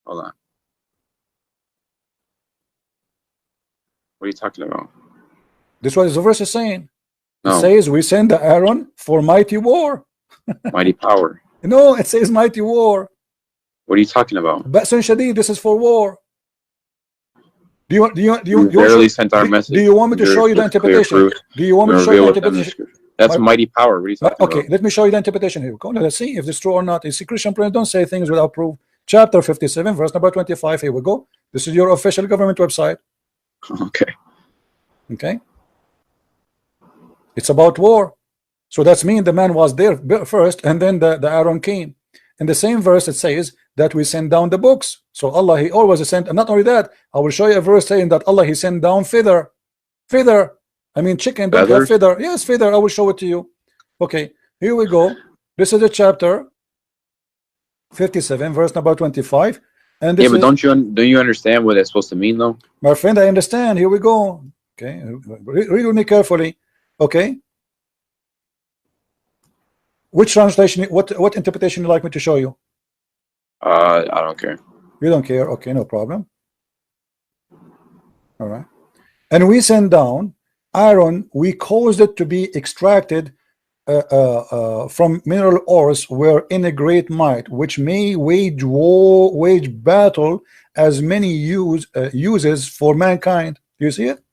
Hold on. What are you talking about? This is what the verse is saying. No. It says we send the iron for mighty war. Mighty power. No, it says mighty war. What are you talking about? Ba'sun Shadid, this is for war. Do you barely sent our message. Do you want me to show you the interpretation? Do you want me to show you the interpretation? That's mighty power. What are you talking about? Okay, let me show you the interpretation here. Let's see if it's true or not. You see, Christian prince don't say things without proof. Chapter 57, verse number 25. Here we go. This is your official government website. Okay. It's about war. So that's mean the man was there first, and then the Aaron came. In the same verse, it says that we send down the books. So Allah, He always sent, and not only that, I will show you a verse saying that Allah, He sent down feather. I mean, chicken don't have feather. Yes, feather. I will show it to you. Okay, here we go. This is the chapter 57, verse number 25. And this but don't you understand what it's supposed to mean, though? My friend, I understand. Here we go. Okay, read with me carefully. Okay. Which translation? What interpretation you like me to show you? I don't care. You don't care? Okay, no problem. All right. And we send down iron. We caused it to be extracted from mineral ores, were in a great might, which may wage war, wage battle, as many uses for mankind. Do you see it?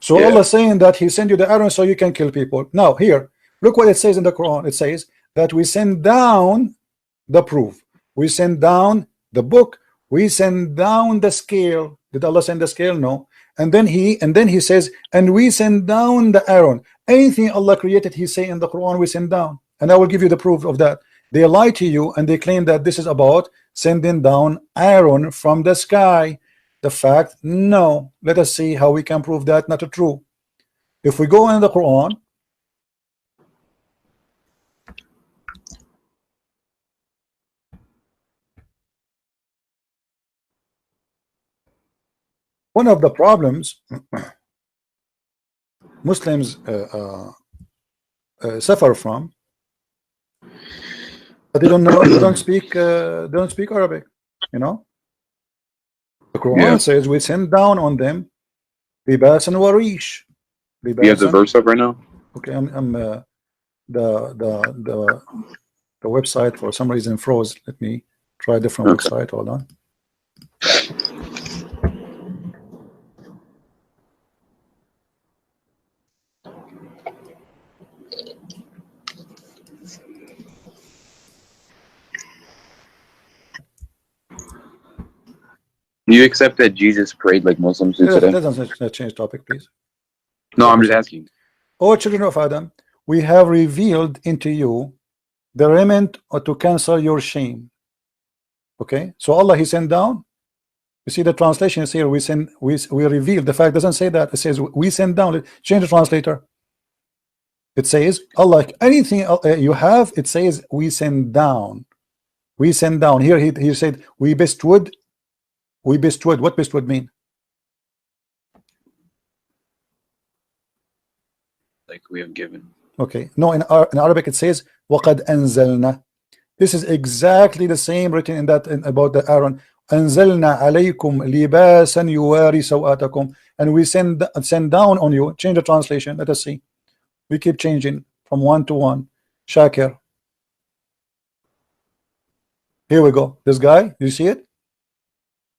So Allah saying that He sent you the iron so you can kill people. Now here, look what it says in the Quran. It says that we send down the proof, we send down the book, we send down the scale. Did Allah send the scale? No. And then he says, and we send down the iron. Anything Allah created, He say in the Quran, we send down. And I will give you the proof of that. They lie to you and they claim that this is about sending down iron from the sky. The fact, no. Let us see how we can prove that not true. If we go in the Quran, one of the problems Muslims suffer from, but they don't know, they don't speak Arabic. You know, the Quran says we send down on them libas and warish. You have the verse up right now? Okay, I'm the the website for some reason froze. Let me try a different Okay. website. Hold on. Do you accept that Jesus prayed like Muslims do today? Let's change topic, please. No, I'm just asking. O children of Adam, we have revealed into you the remnant to cancel your shame. Okay, so Allah He sent down. You see the translation is here. We reveal. The fact doesn't say that. It says we send down. Change the translator. It says Allah. Anything you have, it says we send down. We send down. Here he said we bestowed. We bestowed. What bestowed mean? Like we have given. Okay. No, in Arabic it says وَقَدْ أَنزَلْنَا. This is exactly the same written in that about the Aaron. أَنزَلْنَا عَلَيْكُمْ لِبَاسًا يُوَارِي سَوْآتَكُمْ. And we send down on you. Change the translation. Let us see. We keep changing from one to one. Shakir. Here we go. This guy, you see it?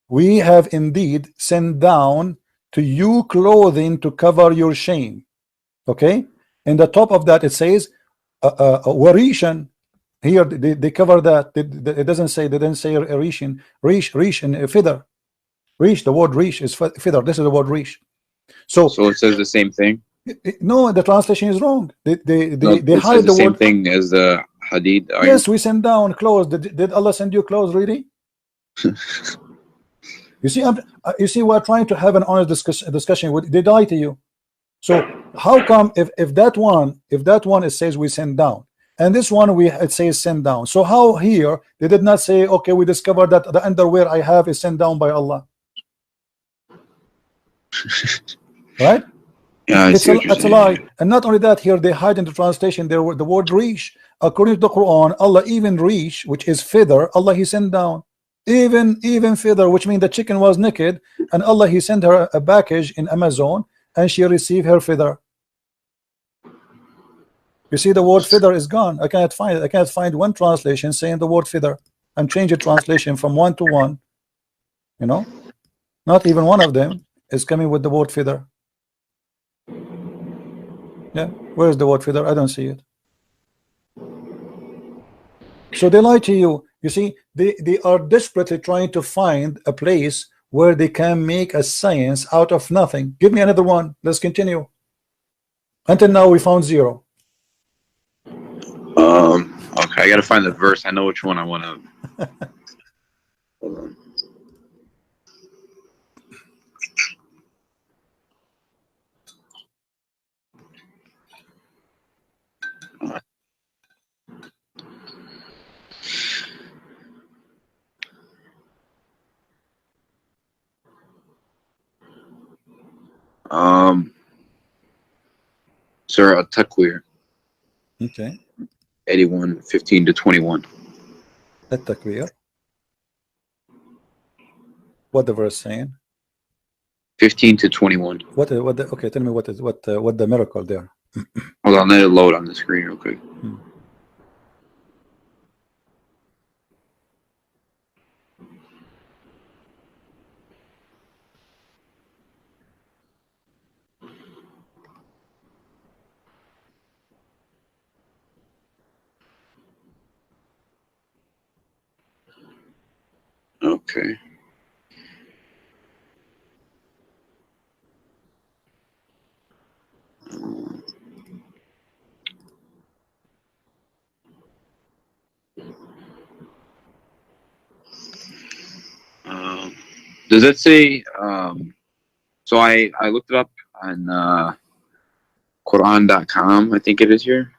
We have indeed sent down to you clothing to cover your shame. Okay? In the top of that it says warishan. Here they cover that. It doesn't say, they didn't say rishin. Rish and feather. Rish, the word rish is feather. This is the word rish. So it says the same thing. No, the translation is wrong. They it hide says the same word. thing as the hadith. Yes, we send down clothes. Did Allah send you clothes, really? You see, you see, we're trying to have an honest discussion. They lie to you. So how come if that one it says we send down, and this one it says send down? So how here they did not say, okay, we discovered that the underwear I have is sent down by Allah, right? Yeah, It's a lie. And not only that, here they hide in the translation there the word rish. According to the Quran, Allah even rish, which is feather, Allah He sent down. Even feather, which means the chicken was naked, and Allah He sent her a package in Amazon, and she received her feather. You see, the word feather is gone. I cannot find it. I cannot find one translation saying the word feather, and change the translation from one to one. You know, not even one of them is coming with the word feather. Yeah, where's the word feather? I don't see it. So they lie to you. You see, they are desperately trying to find a place where they can make a science out of nothing. Give me another one. Let's continue. Until now we found zero. Okay, I gotta find the verse. I know which one I want to. Hold on. Surah At-Takwir. Okay. 81, 15 to 21. At-Takwir. What the verse saying? 15 to 21. Okay, tell me what the miracle there. Hold on, let it load on the screen real quick. Okay. Does it say? So I looked it up on Quran.com. I think it is here,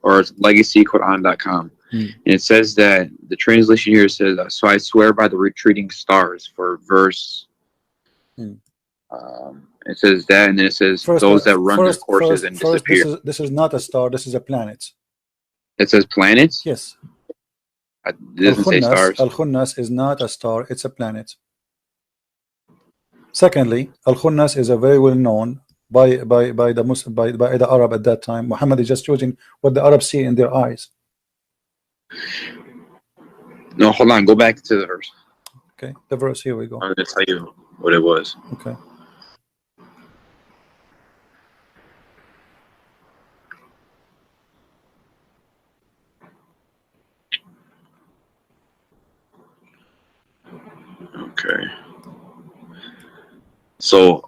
or it's LegacyQuran.com. And it says that the translation here says, "So I swear by the retreating stars," for verse. It says that, and then it says those that run their courses and disappear. This is not a star. This is a planet. It says planets. Yes. It doesn't say stars. Al-Khunnas is not a star. It's a planet. Secondly, Al-Khunnas is a very well known by the Muslim, by the Arab at that time. Muhammad is just choosing what the Arabs see in their eyes. No, hold on. Go back to the verse. Okay, the verse. Here we go. I'm going to tell you what it was. Okay. Okay. So,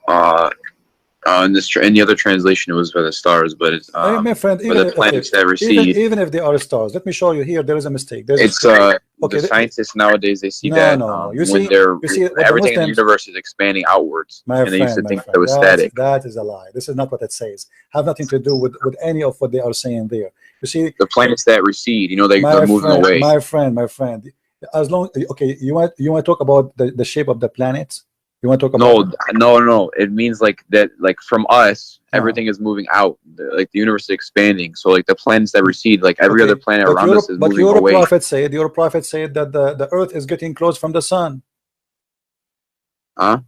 in any other translation, it was by the stars, but it's Hey, my friend, by the planets that recede. even if they are stars, let me show you here. There is a mistake. There's It's okay. the scientists nowadays, they see No, that no. You when see, they're you see what the everything in the Muslims, universe is expanding outwards, my and they used to friend, think that it was static. that is a lie. This is not what it says. Have nothing to do with any of what they are saying there. You see, The planets that recede, you know, they're moving friend, away. my friend. As long, okay, you want to talk about the shape of the planets? You want to talk about? No. It means like that, like from us, everything is moving out. Like the universe is expanding. So like the planets that recede, like every other planet around us is moving away. Your prophet said that the earth is getting close from the sun. Huh?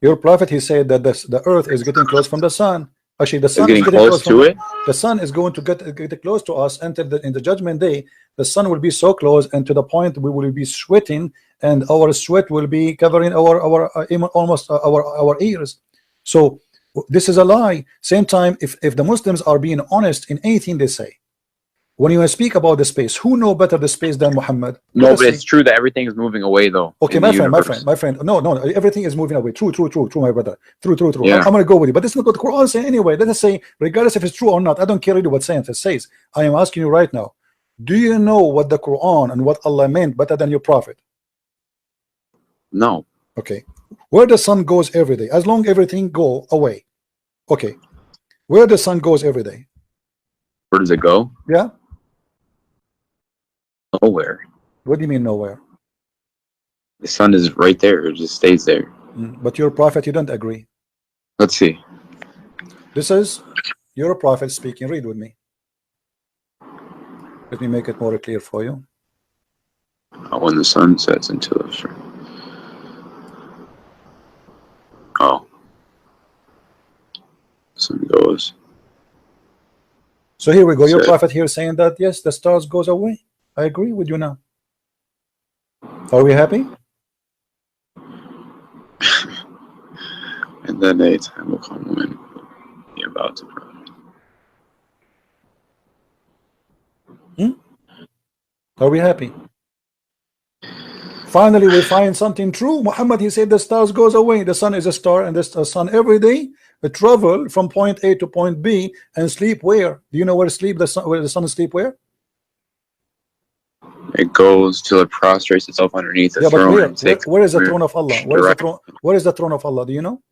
Your prophet, he said that the earth is getting close from the sun. Actually, the sun is getting close to it. The sun is going to get close to us until in the judgment day. The sun will be so close, and to the point we will be sweating, and our sweat will be covering our almost our ears. So this is a lie. Same time, if the Muslims are being honest in anything they say, when you speak about the space, who know better the space than Muhammad? No, but it's true that everything is moving away, though. Okay, my friend. No, everything is moving away. True, my brother. True. Yeah. I'm gonna go with you, but it's not what the Quran says anyway. Let us say, regardless if it's true or not, I don't care really what science says. I am asking you right now. Do you know what the Quran and what Allah meant better than your prophet? No. Okay. Where the sun goes every day, as long everything go away. Okay. Where the sun goes every day. Where does it go? Yeah. Nowhere. What do you mean nowhere? The sun is right there. It just stays there. But your prophet, you don't agree. Let's see. This is your prophet speaking. Read with me. Let me make it more clear for you. When the sun sets into the sun goes. So here we go. Your prophet here saying that yes, the stars goes away. I agree with you now. Are we happy? And then a time will come when you're about to pray. Are we happy? Finally, we find something true. Muhammad, he said the stars goes away. The sun is a star, and the sun every day travel from point A to point B and sleep where? Do you know where where the sun sleep where? It goes till it prostrates itself underneath the throne. Where is the throne of Allah? Where is the throne of Allah? Do you know?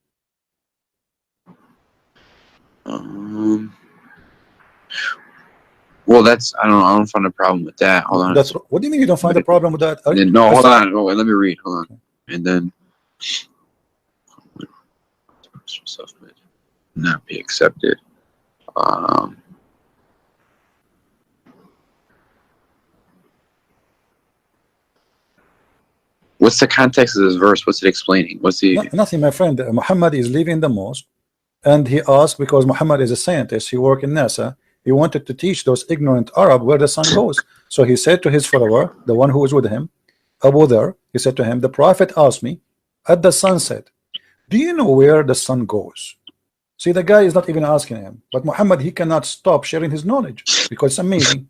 Well, I don't find a problem with that. Hold on. What do you mean you don't find a problem with that? No, hold on. Oh, let me read. Hold on. And then not be accepted. What's the context of this verse? What's it explaining? Nothing, my friend. Muhammad is leaving the mosque, and he asked, because Muhammad is a scientist, he worked in NASA. He wanted to teach those ignorant Arab where the sun goes. So he said to his follower, the one who was with him, Abu Dhar, he said to him, the prophet asked me at the sunset, do you know where the sun goes? See, the guy is not even asking him, but Muhammad, he cannot stop sharing his knowledge because it's amazing.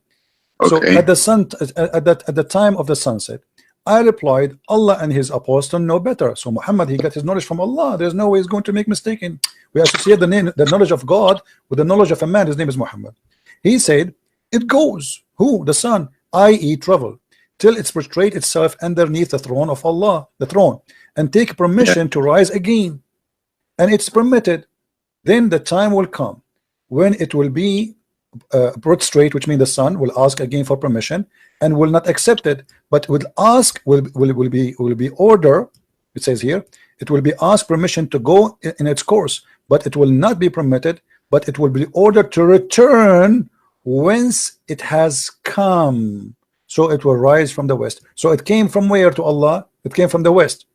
Okay. So at the time of the sunset, I replied, Allah and his apostle know better. So Muhammad, he got his knowledge from Allah. There's no way he's going to make mistake in. We associate the knowledge of God with the knowledge of a man. His name is Muhammad. He said, it goes, who? The sun, i.e. travel, till it's prostrate itself underneath the throne of Allah, the throne, and take permission to rise again. And it's permitted. Then the time will come when it will be prostrate, which means the sun will ask again for permission and will not accept it, but will ask, will be order. It says here, it will be asked permission to go in its course, but it will not be permitted, but it will be ordered to return whence it has come. So it will rise from the west. So it came from where to Allah? It came from the west.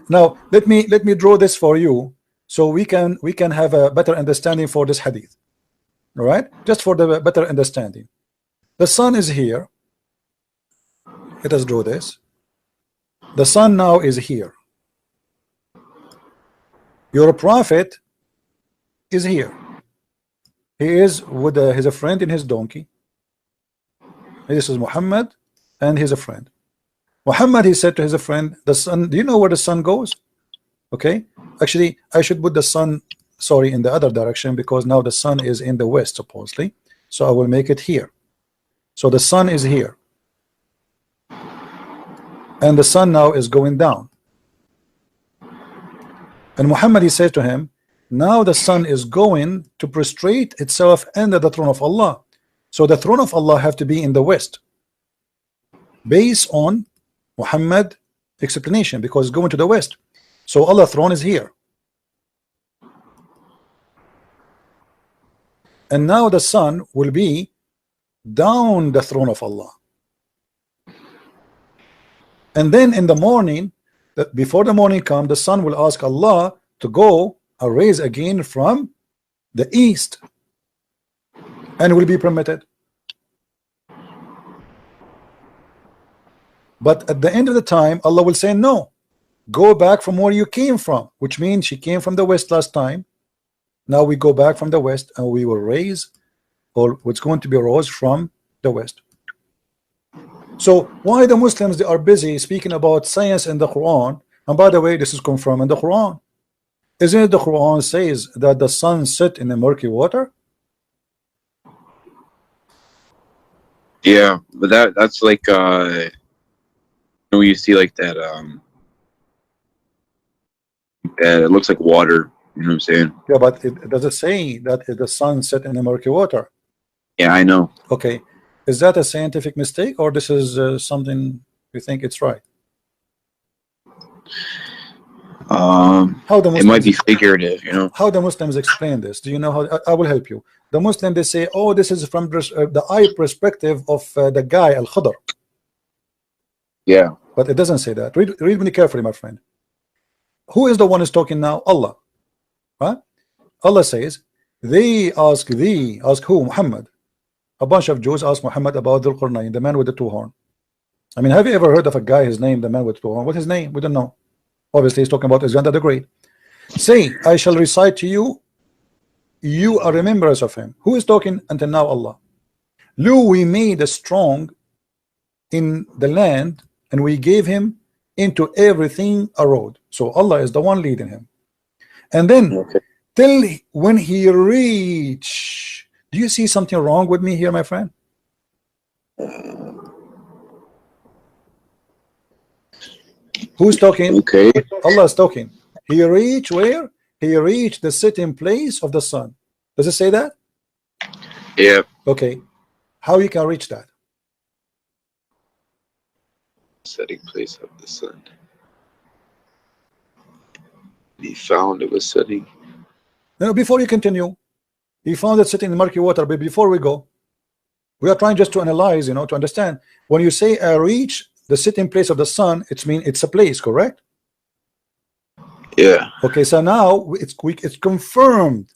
Now let me draw this for you, so we can have a better understanding for this hadith. All right, just for the better understanding. The sun is here. Let us draw this. The sun now is here. Your prophet is here. He is with his friend in his donkey. This is Muhammad, and he's a friend. Muhammad, he said to his friend, the sun, do you know where the sun goes? Okay, actually, I should put the sun, sorry, in the other direction, because now the sun is in the west, supposedly. So I will make it here. So the sun is here. And the sun now is going down. And Muhammad, he said to him, now the sun is going to prostrate itself under the throne of Allah. So the throne of Allah have to be in the west, based on Muhammad explanation, because it's going to the west. So Allah's throne is here. And now the sun will be down the throne of Allah. And then in the morning, that before the morning comes, the sun will ask Allah to go arise again from the east, and will be permitted. But at the end of the time, Allah will say, no, go back from where you came from, which means she came from the west last time. Now we go back from the west, and we will raise, or what's going to be rose from the west. So why the Muslims, they are busy speaking about science in the Quran? And by the way, this is confirmed in the Quran. Isn't it the Quran says that the sun set in the murky water? Yeah, but that's like you see like that it looks like water, you know what I'm saying? Yeah, but does it say that the sun set in the murky water? Yeah, I know. Okay, is that a scientific mistake, or this is something you think it's right? How the Muslims, it might be figurative, you know. How the Muslims explain this? Do you know how? I will help you. The Muslim, they say, oh, this is from the eye perspective of the guy Al-Khadr. Yeah, but it doesn't say that. Read me carefully, my friend. Who is the one who's talking now? Allah. Right? Allah says, they ask thee, ask who? Muhammad. A bunch of Jews ask Muhammad about Dhul Qarnayn, the man with the two horns. I mean, have you ever heard of a guy, his name, the man with two horns? What's his name? We don't know. Obviously, he's talking about Alexander the Great. Say, I shall recite to you, you are remembrance of him. Who is talking until now? Allah. Lo, we made a strong in the land, and we gave him into everything a road. So Allah is the one leading him. And then till when he reach, do you see something wrong with me here, my friend? Who's talking? Okay. Allah is talking. He reached where? He reached the sitting place of the sun. Does it say that? Yeah. Okay. How you can reach that? Setting place of the sun. He found it was setting. Now, before you continue, he found it sitting in murky water. But before we go, we are trying just to analyze, you know, to understand. When you say reach the sitting place of the sun, it means it's a place, correct? Yeah. Okay, so now it's confirmed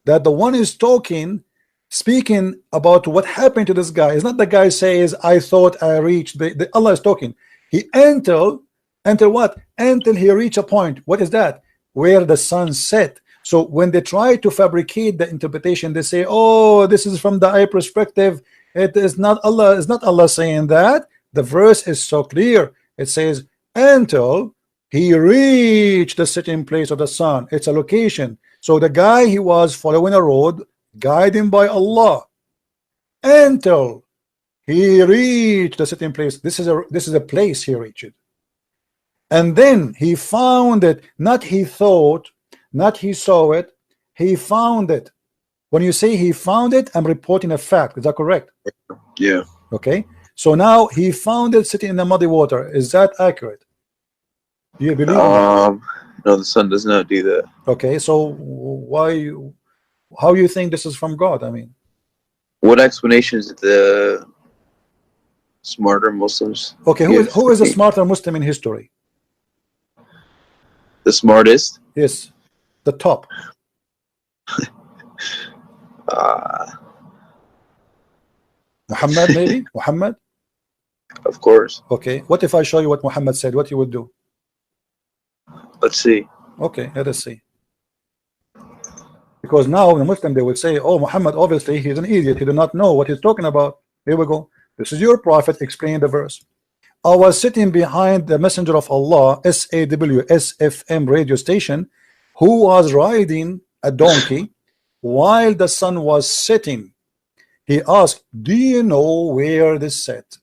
that the one is talking, speaking about what happened to this guy. It's not the guy says, I thought I reached. Allah is talking. He until what? Until he reached a point. What is that? Where the sun set. So when they try to fabricate the interpretation, they say, oh, this is from the eye perspective. It is not Allah. It's not Allah saying that. The verse is so clear. It says, until he reached the sitting place of the sun. It's a location. So the guy, he was following a road, guided by Allah, until he reached the sitting place. This is a place he reached. And then he found it. Not he thought, not he saw it. He found it. When you say he found it, I'm reporting a fact. Is that correct? Yeah. Okay. So now he found it sitting in the muddy water. Is that accurate? Do you believe that? No, the sun does not do that. Okay, so how you think this is from God? I mean, what explanations did the smarter Muslims? Okay, who is a smarter Muslim in history? The smartest? Yes, the top. Muhammad, maybe? Muhammad? Of course. Okay. What if I show you what Muhammad said? What you would do? Let's see. Okay, let us see. Because now the Muslim, they will say, oh, Muhammad, obviously he's an idiot. He did not know what he's talking about. Here we go. This is your prophet explaining the verse. I was sitting behind the messenger of Allah, SAW, SFM radio station, who was riding a donkey while the sun was setting. He asked, do you know where this set?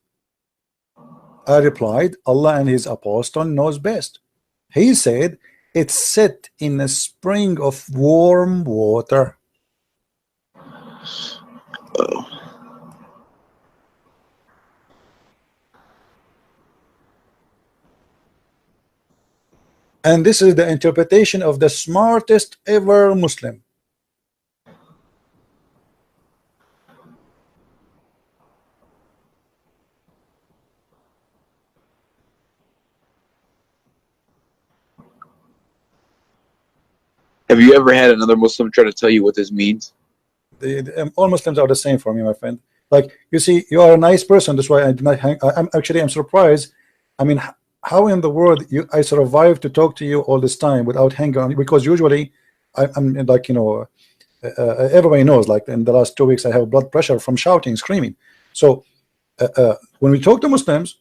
I replied, Allah and his apostle knows best. He said, it's set in a spring of warm water. Oh. And this is the interpretation of the smartest ever Muslim. Have you ever had another Muslim try to tell you what this means? All Muslims are the same for me, my friend. Like, you see, you are a nice person. That's why I did not hang. I'm surprised. I mean, how in the world I survived to talk to you all this time without hanging on? Because usually I'm like, you know, everybody knows, like in the last 2 weeks I have blood pressure from shouting, screaming. So when we talk to Muslims,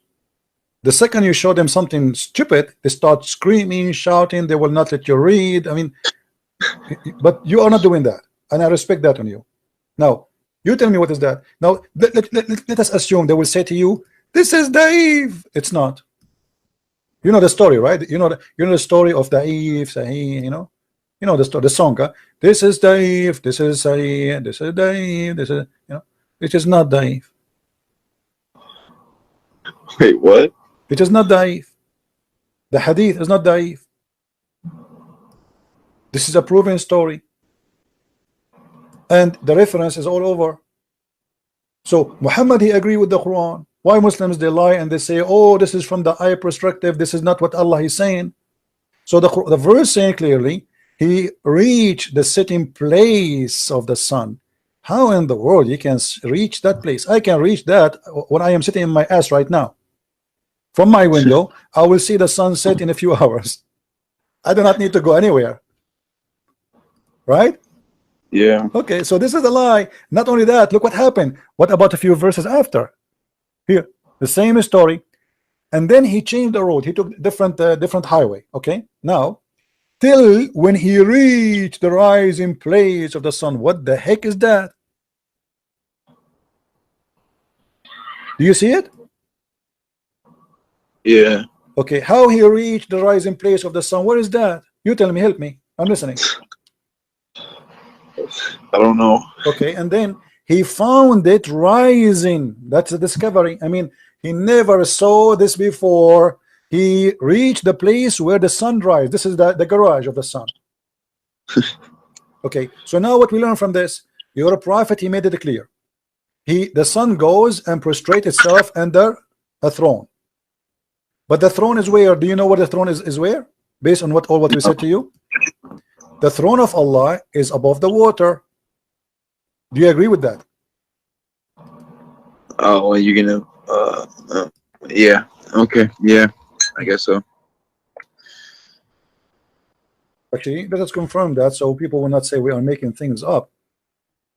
the second you show them something stupid, they start screaming, shouting. They will not let you read. I mean, but you are not doing that, and I respect that on you. Now you tell me what is that. Now let us assume they will say to you, this is Da'if. It's not. You know the story, right? You know the story of Da'if, Sahih. You know the story, the song. This is Da'if, this is Sahih, this is Da'if, this is, you know, it is not Da'if. Wait, what? It is not Da'if. The hadith is not Da'if. This is a proven story, and the reference is all over. So Muhammad, he agreed with the Quran. Why Muslims, they lie and they say, oh, this is from the eye perspective, this is not what Allah is saying. So the verse saying clearly, he reached the sitting place of the sun. How in the world you can reach that place? I can reach that when I am sitting in my ass right now. From my window, I will see the sun set in a few hours. I do not need to go anywhere. Right? Yeah. Okay, so this is a lie. Not only that, look what happened. What about a few verses after? Here, the same story, and then he changed the road. He took different highway. Okay, now till when he reached the rising place of the sun. What the heck is that? Do you see it? Yeah. Okay, how he reached the rising place of the sun? What is that? You tell me. Help me. I'm listening. I don't know. Okay, and then he found it rising. That's a discovery. I mean, he never saw this before. He reached the place where the sun rises. This is the garage of the sun. Okay, so now what we learn from this, your prophet, he made it clear. The sun goes and prostrates itself under a throne. But the throne is where? Do you know where the throne is where? Based on what we said to you? The throne of Allah is above the water. Do you agree with that? Oh, well, you're gonna yeah, okay, yeah, I guess so. Actually, let us confirm that so people will not say we are making things up,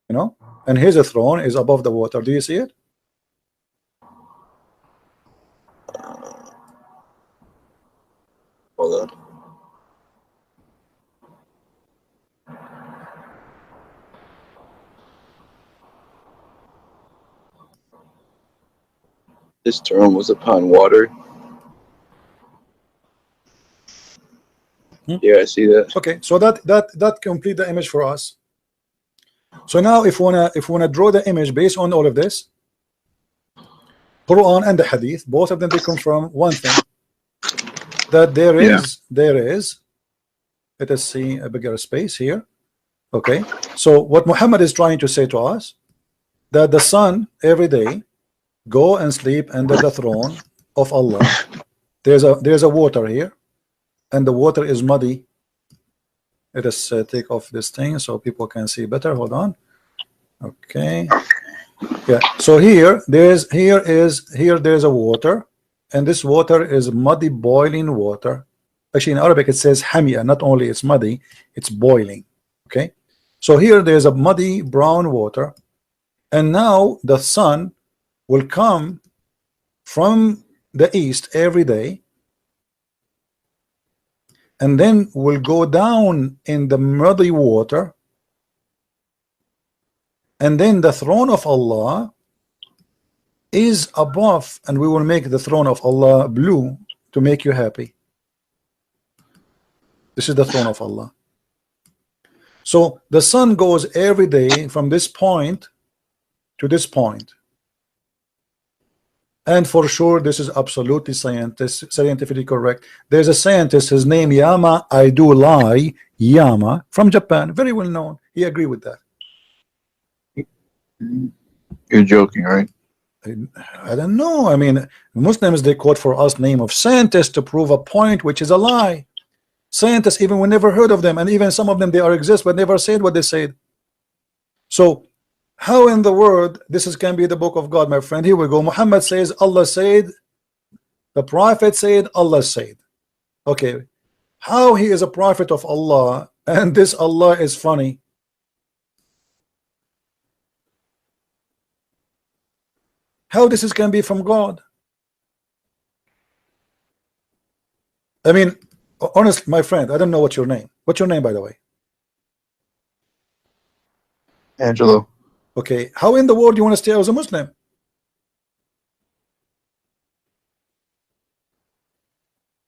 you know. And his throne is above the water. Do you see it? Hold on. This throne was upon water. Yeah, I see that. Okay, so that complete the image for us. So now if we wanna draw the image based on all of this, Quran and the Hadith, both of them, they confirm one thing, that there is let us see a bigger space here. Okay, so what Muhammad is trying to say to us, that the sun every day go and sleep under the throne of Allah. There's a water here, and the water is muddy. Let us take off this thing so people can see better. Hold on. Okay. Yeah. So here there's a water, and this water is muddy boiling water. Actually, in Arabic it says hamia. Not only it's muddy, it's boiling. Okay. So here there's a muddy brown water, and now the sun will come from the east every day, and then will go down in the muddy water, and then the throne of Allah is above, and we will make the throne of Allah blue to make you happy. This is the throne of Allah. So the sun goes every day from this point to this point, and for sure this is absolutely scientifically correct. There's a scientist, his name Yama I do lie Yama, from Japan, very well known. He agreed with that. You're joking, right? I don't know. I mean, Muslims, they quote for us name of scientists to prove a point which is a lie. Scientists, even we never heard of them, and even some of them they are exist but never said what they said. So how in the world this can be the book of God, my friend? Here we go. Muhammad says Allah said, the prophet said Allah said. Okay, how he is a prophet of Allah and this Allah is funny? How this can be from God? I mean, honestly, my friend, I don't know what's your name. What's your name, by the way? Angelo. Okay, how in the world do you want to stay as a Muslim?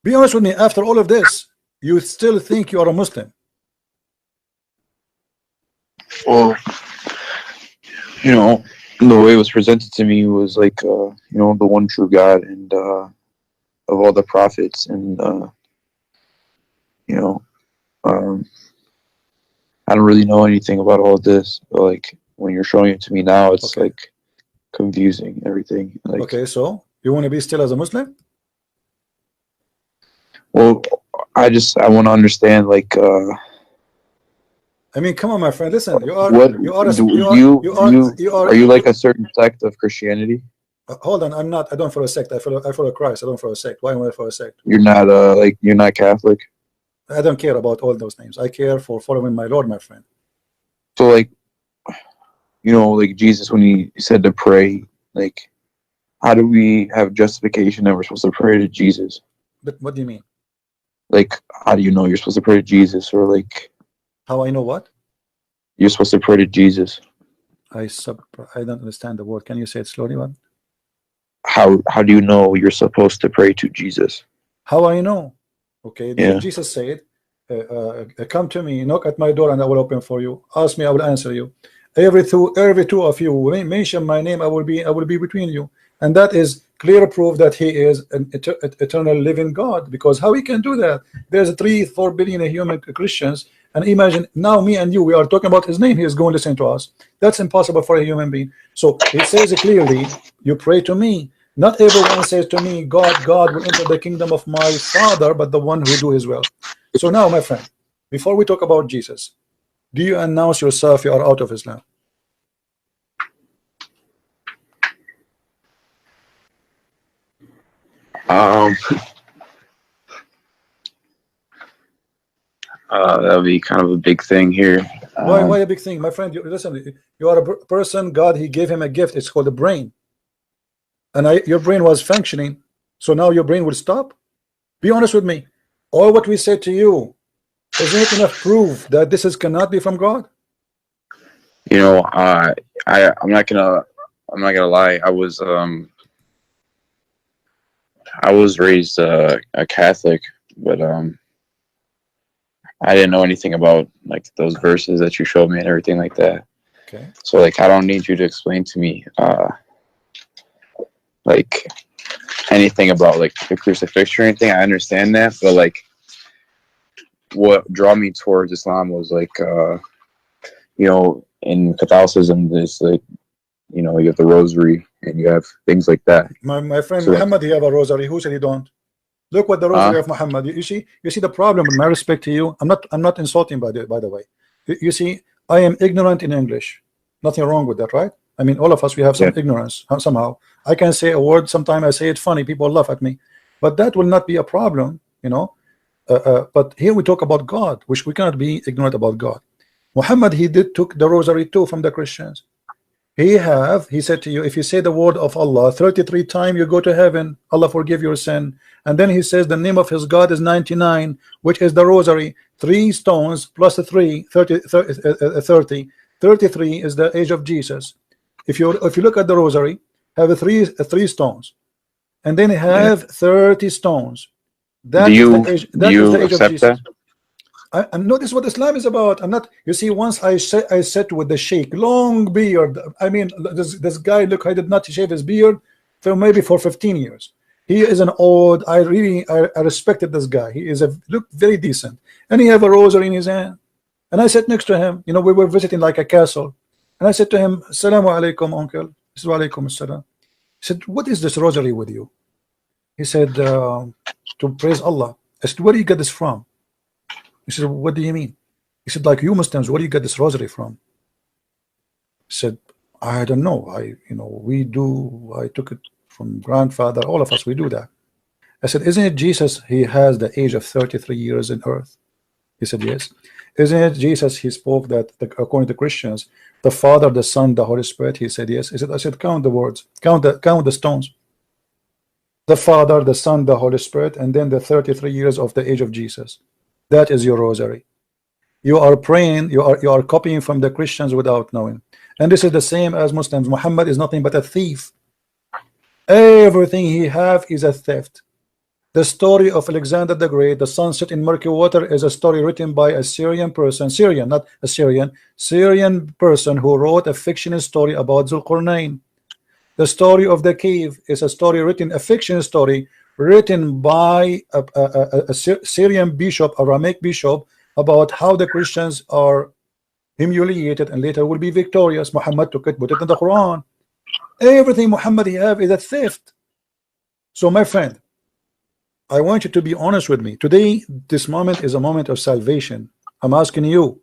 Be honest with me, after all of this, you still think you are a Muslim? Well, you know, the way it was presented to me was like, you know, the one true God and of all the prophets, and you know, I don't really know anything about all this, but like when you're showing it to me now, it's okay, like confusing everything. Like, okay, so you want to be still as a Muslim? well, I want to understand, like, I mean, come on, my friend. Listen, you are are you like a certain sect of Christianity? Hold on, I'm not. I don't follow a sect. I follow Christ. I don't follow a sect. Why am I follow a sect? You're not like, you're not Catholic? I don't care about all those names. I care for following my Lord, my friend. So like, you know, like Jesus, when he said to pray, like, how do we have justification that we're supposed to pray to Jesus? But what do you mean? Like, how do you know you're supposed to pray to Jesus? Or like, How I know what? you're supposed to pray to Jesus? I don't understand the word. Can you say it slowly, one? How do you know you're supposed to pray to Jesus? How I know? Okay, Yeah. Jesus said, come to me, knock at my door, and I will open for you. Ask me, I will answer you. Every two of you mention my name, I will be between you. And that is clear proof that he is an eternal living God. Because how he can do that? There's 3-4 billion human Christians, and imagine now me and you, we are talking about his name. He is going to listen to us. That's impossible for a human being. So it says clearly, you pray to me. Not everyone says to me, God will enter the kingdom of my Father, but the one who do his will. So now, my friend, before we talk about Jesus, do you announce yourself you are out of Islam? That would be kind of a big thing here. Why a big thing, my friend? Listen, you are a person. God, he gave him a gift. It's called a brain, and your brain was functioning. So now your brain will stop. Be honest with me. All what we said to you, isn't it enough proof that this cannot be from God? You know, I'm not gonna lie. I was raised a Catholic, but I didn't know anything about like those verses that you showed me and everything like that. Okay. So like, I don't need you to explain to me like anything about like the crucifixion or anything. I understand that, but like, what drew me towards Islam was like, you know, in Catholicism, there's like, you know, you have the rosary and you have things like that. My friend So, Muhammad, he have a rosary. Who said he don't? Look what the rosary of Muhammad. You see the problem. With my respect to you, I'm not insulting by the way. You see, I am ignorant in English. Nothing wrong with that, right? I mean, all of us, we have some Yeah. ignorance somehow. I can say a word, sometimes I say it funny, people laugh at me, but that will not be a problem, you know. But here we talk about God, which we cannot be ignorant about God. Muhammad, he took the rosary too from the Christians. He said to you, if you say the word of Allah 33 times, you go to heaven, Allah forgive your sin. And then he says the name of his God is 99, which is the rosary. 3 stones plus 3, 30, 33 is the age of Jesus. If you look at the rosary, have three stones, and then have 30 stones. That is the age. That is the age of Jesus. I'm not. This is what Islam is about. I'm not. You see, once I sat with the sheikh, long beard. I mean, this guy. Look, I did not shave his beard for maybe 15 years. He is an old. I respected this guy. He is look very decent, and he have a rosary in his hand. And I sat next to him. You know, we were visiting like a castle, and I said to him, "Assalamu alaikum, uncle." He said, "Wa alaikum assalam." He said, "What is this rosary with you?" He said, "To praise Allah." I said, "Where do you get this from?" He said, "What do you mean?" He said, "Like you Muslims, where do you get this rosary from?" He said, "I don't know. We do. I took it from grandfather. All of us, we do that." I said, "Isn't it Jesus? He has the age of 33 years in earth." He said, "Yes." "Isn't it Jesus? He spoke that according to Christians, the Father, the Son, the Holy Spirit." He said, "Yes." I said, "Count the words. Count the stones. The Father, the Son, the Holy Spirit, and then the 33 years of the age of Jesus. That is your rosary. You are praying, you are copying from the Christians without knowing. And this is the same as Muslims. Muhammad is nothing but a thief. Everything he have is a theft. The story of Alexander the Great, the sunset in murky water, is a story written by a Syrian person, Syrian, not Assyrian, Syrian person who wrote a fictional story about Zulqarnain. The story of the cave is a story written, a fiction story written by a Syrian bishop, Aramaic bishop, about how the Christians are humiliated and later will be victorious. Muhammad took it, put it in the Quran. Everything Muhammad he have is a theft. So my friend, I want you to be honest with me. Today, this moment is a moment of salvation. I'm asking you,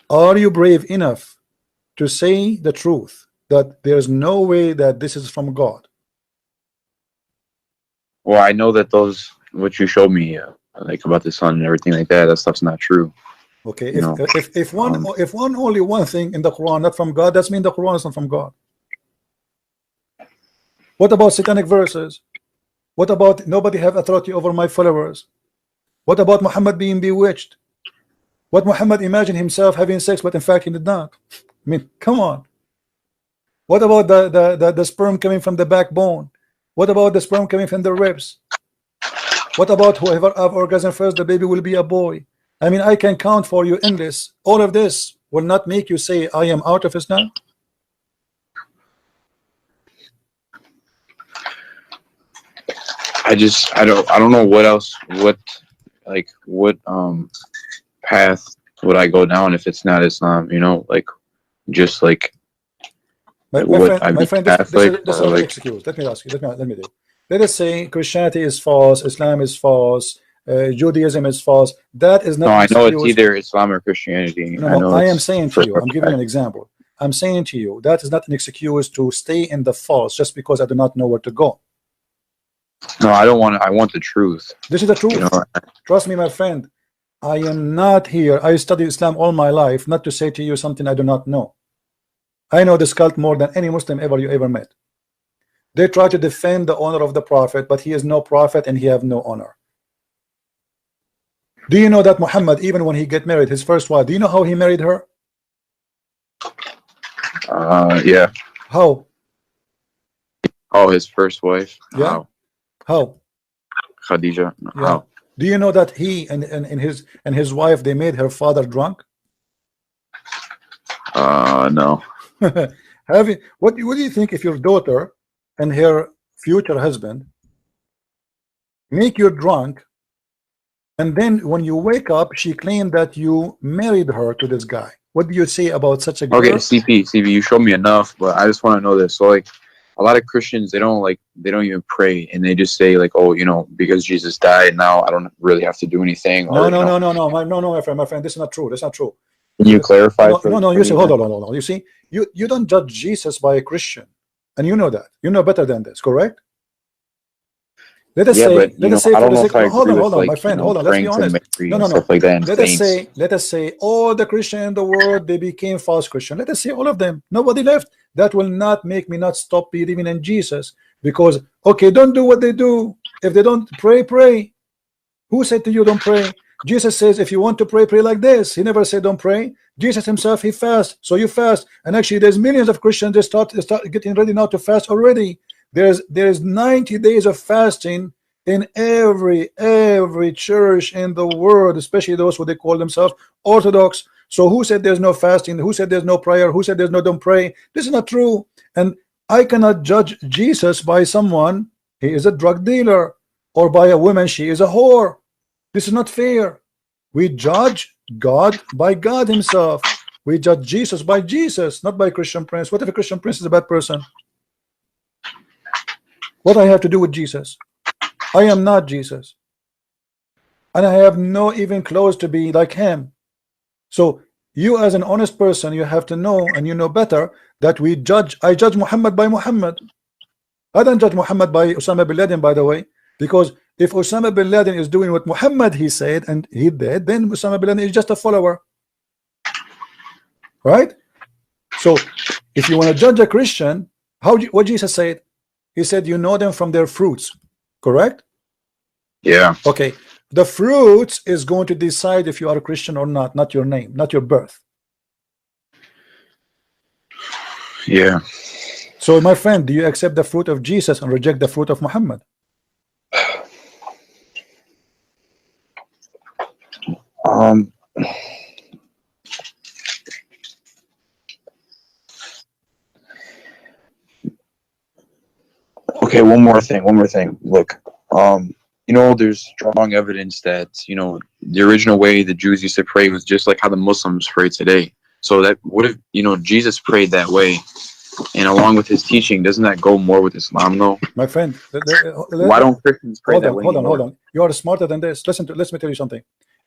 are you brave enough to say the truth, that there's no way that this is from God? Well, I know that those what you showed me, like about the sun and everything like that stuff's not true. Okay, if only one thing in the Quran not from God, that's mean the Quran is not from God. What about satanic verses? What about nobody have authority over my followers? What about Muhammad being bewitched? What Muhammad imagined himself having sex, but in fact he did not? I mean, come on. What about the sperm coming from the backbone? What about the sperm coming from the ribs? What about whoever have orgasm first, the baby will be a boy? I mean, I can count for you endless. All of this will not make you say I am out of Islam. I don't know what else, what path would I go down if it's not Islam, like just like My friend, this is an excuse. Let me ask you. Let me do. Let us say Christianity is false, Islam is false, Judaism is false. That is not. No, I know it's either Islam or Christianity. No, I am saying to you, I'm giving you an example. I'm saying to you that is not an excuse to stay in the false just because I do not know where to go. No, I don't want to. I want the truth. This is the truth. Trust me, my friend. I am not here. I studied Islam all my life, not to say to you something I do not know. I know this cult more than any Muslim you ever met. They try to defend the honor of the Prophet, but he is no prophet and he have no honor. Do you know that Muhammad, even when he get married, his first wife, do you know how he married her? Yeah. How? Oh, his first wife. Yeah. How? Khadija. Yeah. How? Do you know that he and his wife, they made her father drunk? No. What do you think if your daughter and her future husband make you drunk, and then when you wake up, she claimed that you married her to this guy? What do you say about such a girl? Okay, CP, you showed me enough, but I just want to know this. So, like, a lot of Christians, they don't even pray, and they just say, like, oh, because Jesus died, now I don't really have to do anything. No, my friend, this is not true. That's not true. Can you clarify? No, you see, hold on. You see, you don't judge Jesus by a Christian, and you know that. You know better than this, correct? Let us say, let us say, for the sake, hold on, my friend, hold on. Let's be honest. No. Stuff like that. Let us say, all the Christians in the world, they became false Christian. Let us say all of them. Nobody left. That will not make me not stop believing in Jesus, because okay, don't do what they do. If they don't pray, pray. Who said to you don't pray? Jesus says if you want to pray, pray like this. He never said don't pray. Jesus himself, he fasts, so you fast. And actually, there's millions of Christians that start getting ready now to fast already. There's 90 days of fasting in every church in the world, especially those who they call themselves Orthodox. So who said there's no fasting? Who said there's no prayer? Who said there's no don't pray? This is not true. And I cannot judge Jesus by someone, he is a drug dealer, or by a woman, she is a whore. This is not fair. We judge God by God himself. We judge Jesus by Jesus, not by Christian Prince. What if a Christian Prince is a bad person? What I have to do with Jesus? I am not Jesus, and I have no even close to be like him. So you, as an honest person, you have to know, and you know better, that I judge Muhammad by Muhammad. I don't judge Muhammad by Osama bin Laden, by the way, because if Osama bin Laden is doing what Muhammad he said and he did, then Osama bin Laden is just a follower, right? So if you want to judge a Christian, what Jesus said? He said you know them from their fruits, correct? Yeah. Okay, the fruits is going to decide if you are a Christian or not your name, not your birth. Yeah. So my friend, do you accept the fruit of Jesus and reject the fruit of Muhammad? Okay, one more thing. Look, you know, there's strong evidence that, you know, the original way the Jews used to pray was just like how the Muslims pray today. So that would have, you know, Jesus prayed that way, and along with his teaching, doesn't that go more with Islam though? My friend, why don't Christians pray that way? Hold on. You are smarter than this. Let me tell you something.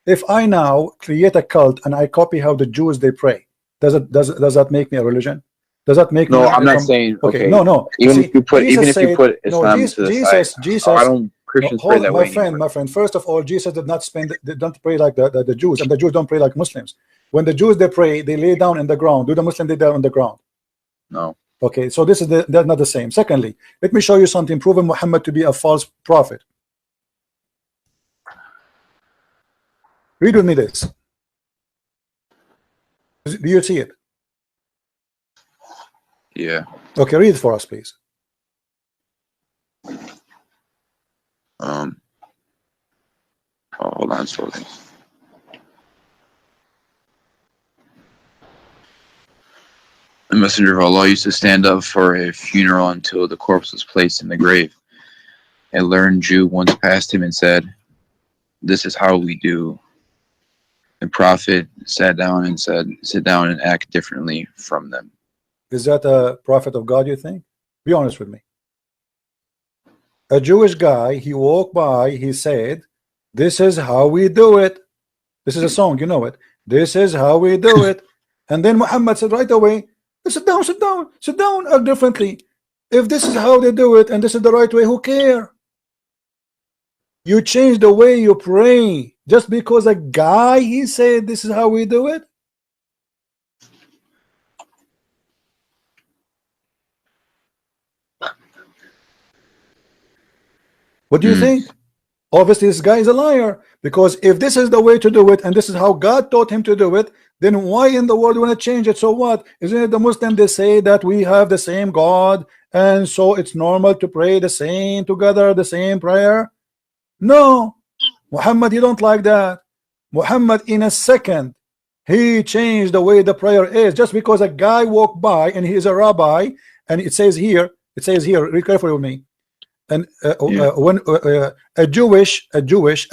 If I now create a cult and I copy how the Jews they pray, does that make me a religion? Does that make me? No, I'm not saying. Okay, no. Even if you put Islam to the side, Jesus. I don't. Christians pray that way. My friend. First of all, Jesus did not pray like the Jews, and the Jews don't pray like Muslims. When the Jews they pray, they lay down in the ground. Do the Muslims lay down on the ground? No. Okay, so they're not the same. Secondly, let me show you something proving Muhammad to be a false prophet. Read with me this. Do you see it? Yeah. Okay, read it for us, please. Hold on, slowly. The Messenger of Allah used to stand up for a funeral until the corpse was placed in the grave. A learned Jew once passed him and said, "This is how we do." The Prophet sat down and said, "Sit down and act differently from them." Is that a prophet of God, you think? Be honest with me. A Jewish guy, he walked by, he said, "This is how we do it." This is a song, you know it. "This is how we do it." And then Muhammad said right away, "Sit down, act differently." If this is how they do it and this is the right way, who care? You change the way you pray just because a guy he said this is how we do it. What do you think? Obviously this guy is a liar, because if this is the way to do it and this is how God taught him to do it, then why in the world want to change it? So what? Isn't it the Muslim they say that we have the same God and so it's normal to pray the same together, the same prayer? No, Muhammad, you don't like that. Muhammad in a second he changed the way the prayer is, just because a guy walked by and he is a rabbi, and it says here, read carefully with me. And when a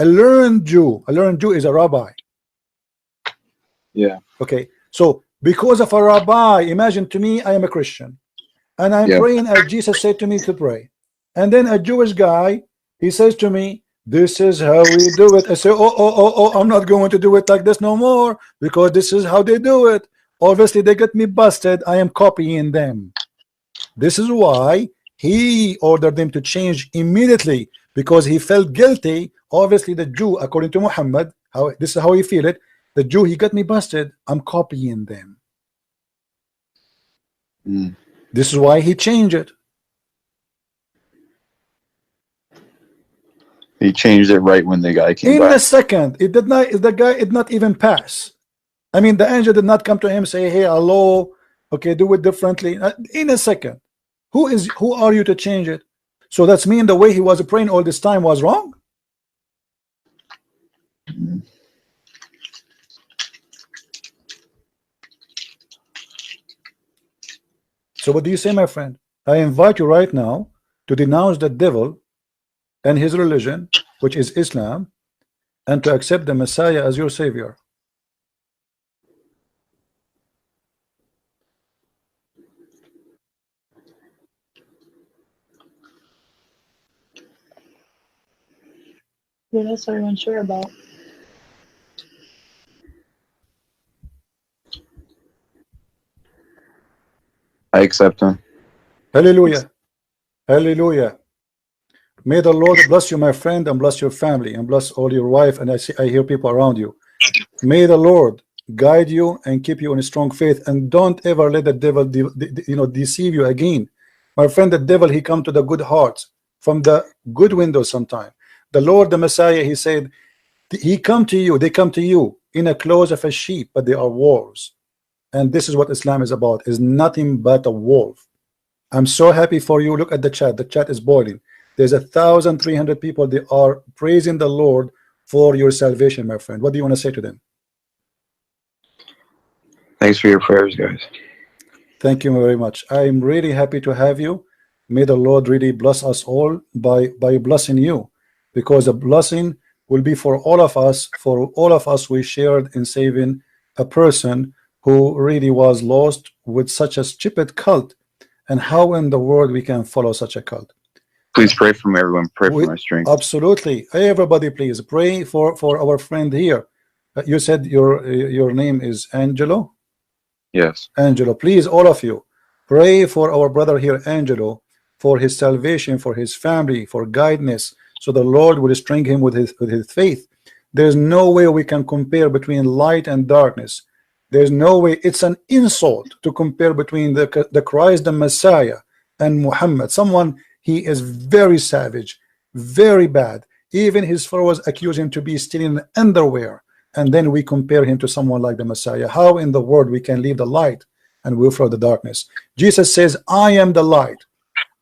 learned Jew is a rabbi. Yeah. Okay. So because of a rabbi, imagine to me, I am a Christian, and I'm praying as Jesus said to me to pray. And then a Jewish guy, he says to me, This is how we do it. I say, I'm not going to do it like this no more, because this is how they do it. Obviously, they get me busted. I am copying them. This is why he ordered them to change immediately, because he felt guilty. Obviously, the Jew, according to Muhammad, this is how he feel it. The Jew, he got me busted. I'm copying them. This is why he changed it. He changed it right when the guy came In back. a second. It did not. The guy did not even pass. I mean, the angel did not come to him, say, hey, hello, okay, do it differently. In a second. Who are you to change it? So that's mean the way he was praying all this time was wrong? So what do you say, my friend? I invite you right now to denounce the devil and his religion, which is Islam, and to accept the Messiah as your savior. What else are you unsure about? I accept him. Hallelujah. Hallelujah. May the Lord bless you, my friend, and bless your family, and bless all your wife. And I hear people around you. May the Lord guide you and keep you in a strong faith, and don't ever let the devil deceive you again. My friend, the devil, he come to the good hearts from the good window sometime. The Lord, the Messiah, he said, he come to you, they come to you in a clothes of a sheep, but they are wolves. And this is what Islam is about, is nothing but a wolf. I'm so happy for you. Look at the chat. The chat is boiling. There's 1,300 people. They are praising the Lord for your salvation, my friend. What do you want to say to them? Thanks for your prayers, guys. Thank you very much. I'm really happy to have you. May the Lord really bless us all by blessing you, because a blessing will be for all of us. For all of us, we shared in saving a person who really was lost with such a stupid cult. And how in the world we can follow such a cult? Please pray for me, everyone. Pray for my strength. Absolutely. Everybody, please pray for our friend here. You said your name is Angelo? Yes. Angelo, please, all of you, pray for our brother here, Angelo, for his salvation, for his family, for guidance, so the Lord will strengthen him with his faith. There's no way we can compare between light and darkness. There's no way. It's an insult to compare between the Christ, the Messiah, and Muhammad. Someone, he is very savage, very bad. Even his followers accuse him to be stealing underwear, and then we compare him to someone like the Messiah. How in the world we can leave the light and we'll follow the darkness? Jesus says, I am the light,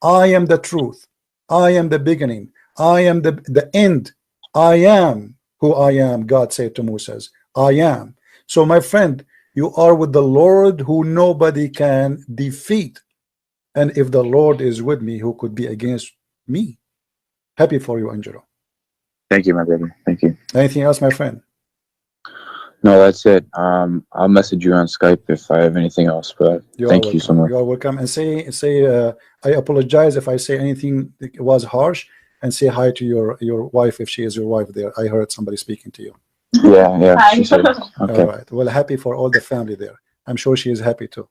I am the truth, I am the beginning, I am the end, I am who I am. God said to Moses, I am. So my friend, you are with the Lord who nobody can defeat. And if the Lord is with me, who could be against me? Happy for you, Angelo. Thank you, my brother. Thank you. Anything else, my friend? No, that's it. I'll message you on Skype if I have anything else. But thank you so much. You are welcome. And say I apologize if I say anything that was harsh, and say hi to your wife if she is your wife there. I heard somebody speaking to you. Yeah. Hi. She said, okay. All right. Well, happy for all the family there. I'm sure she is happy too.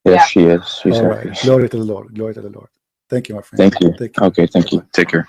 Yes, Yeah. she is. She's All happy. right. Glory to the Lord. Glory to the Lord. Thank you, my friend. Thank you. Take care. Okay, thank you. Bye-bye. Take care.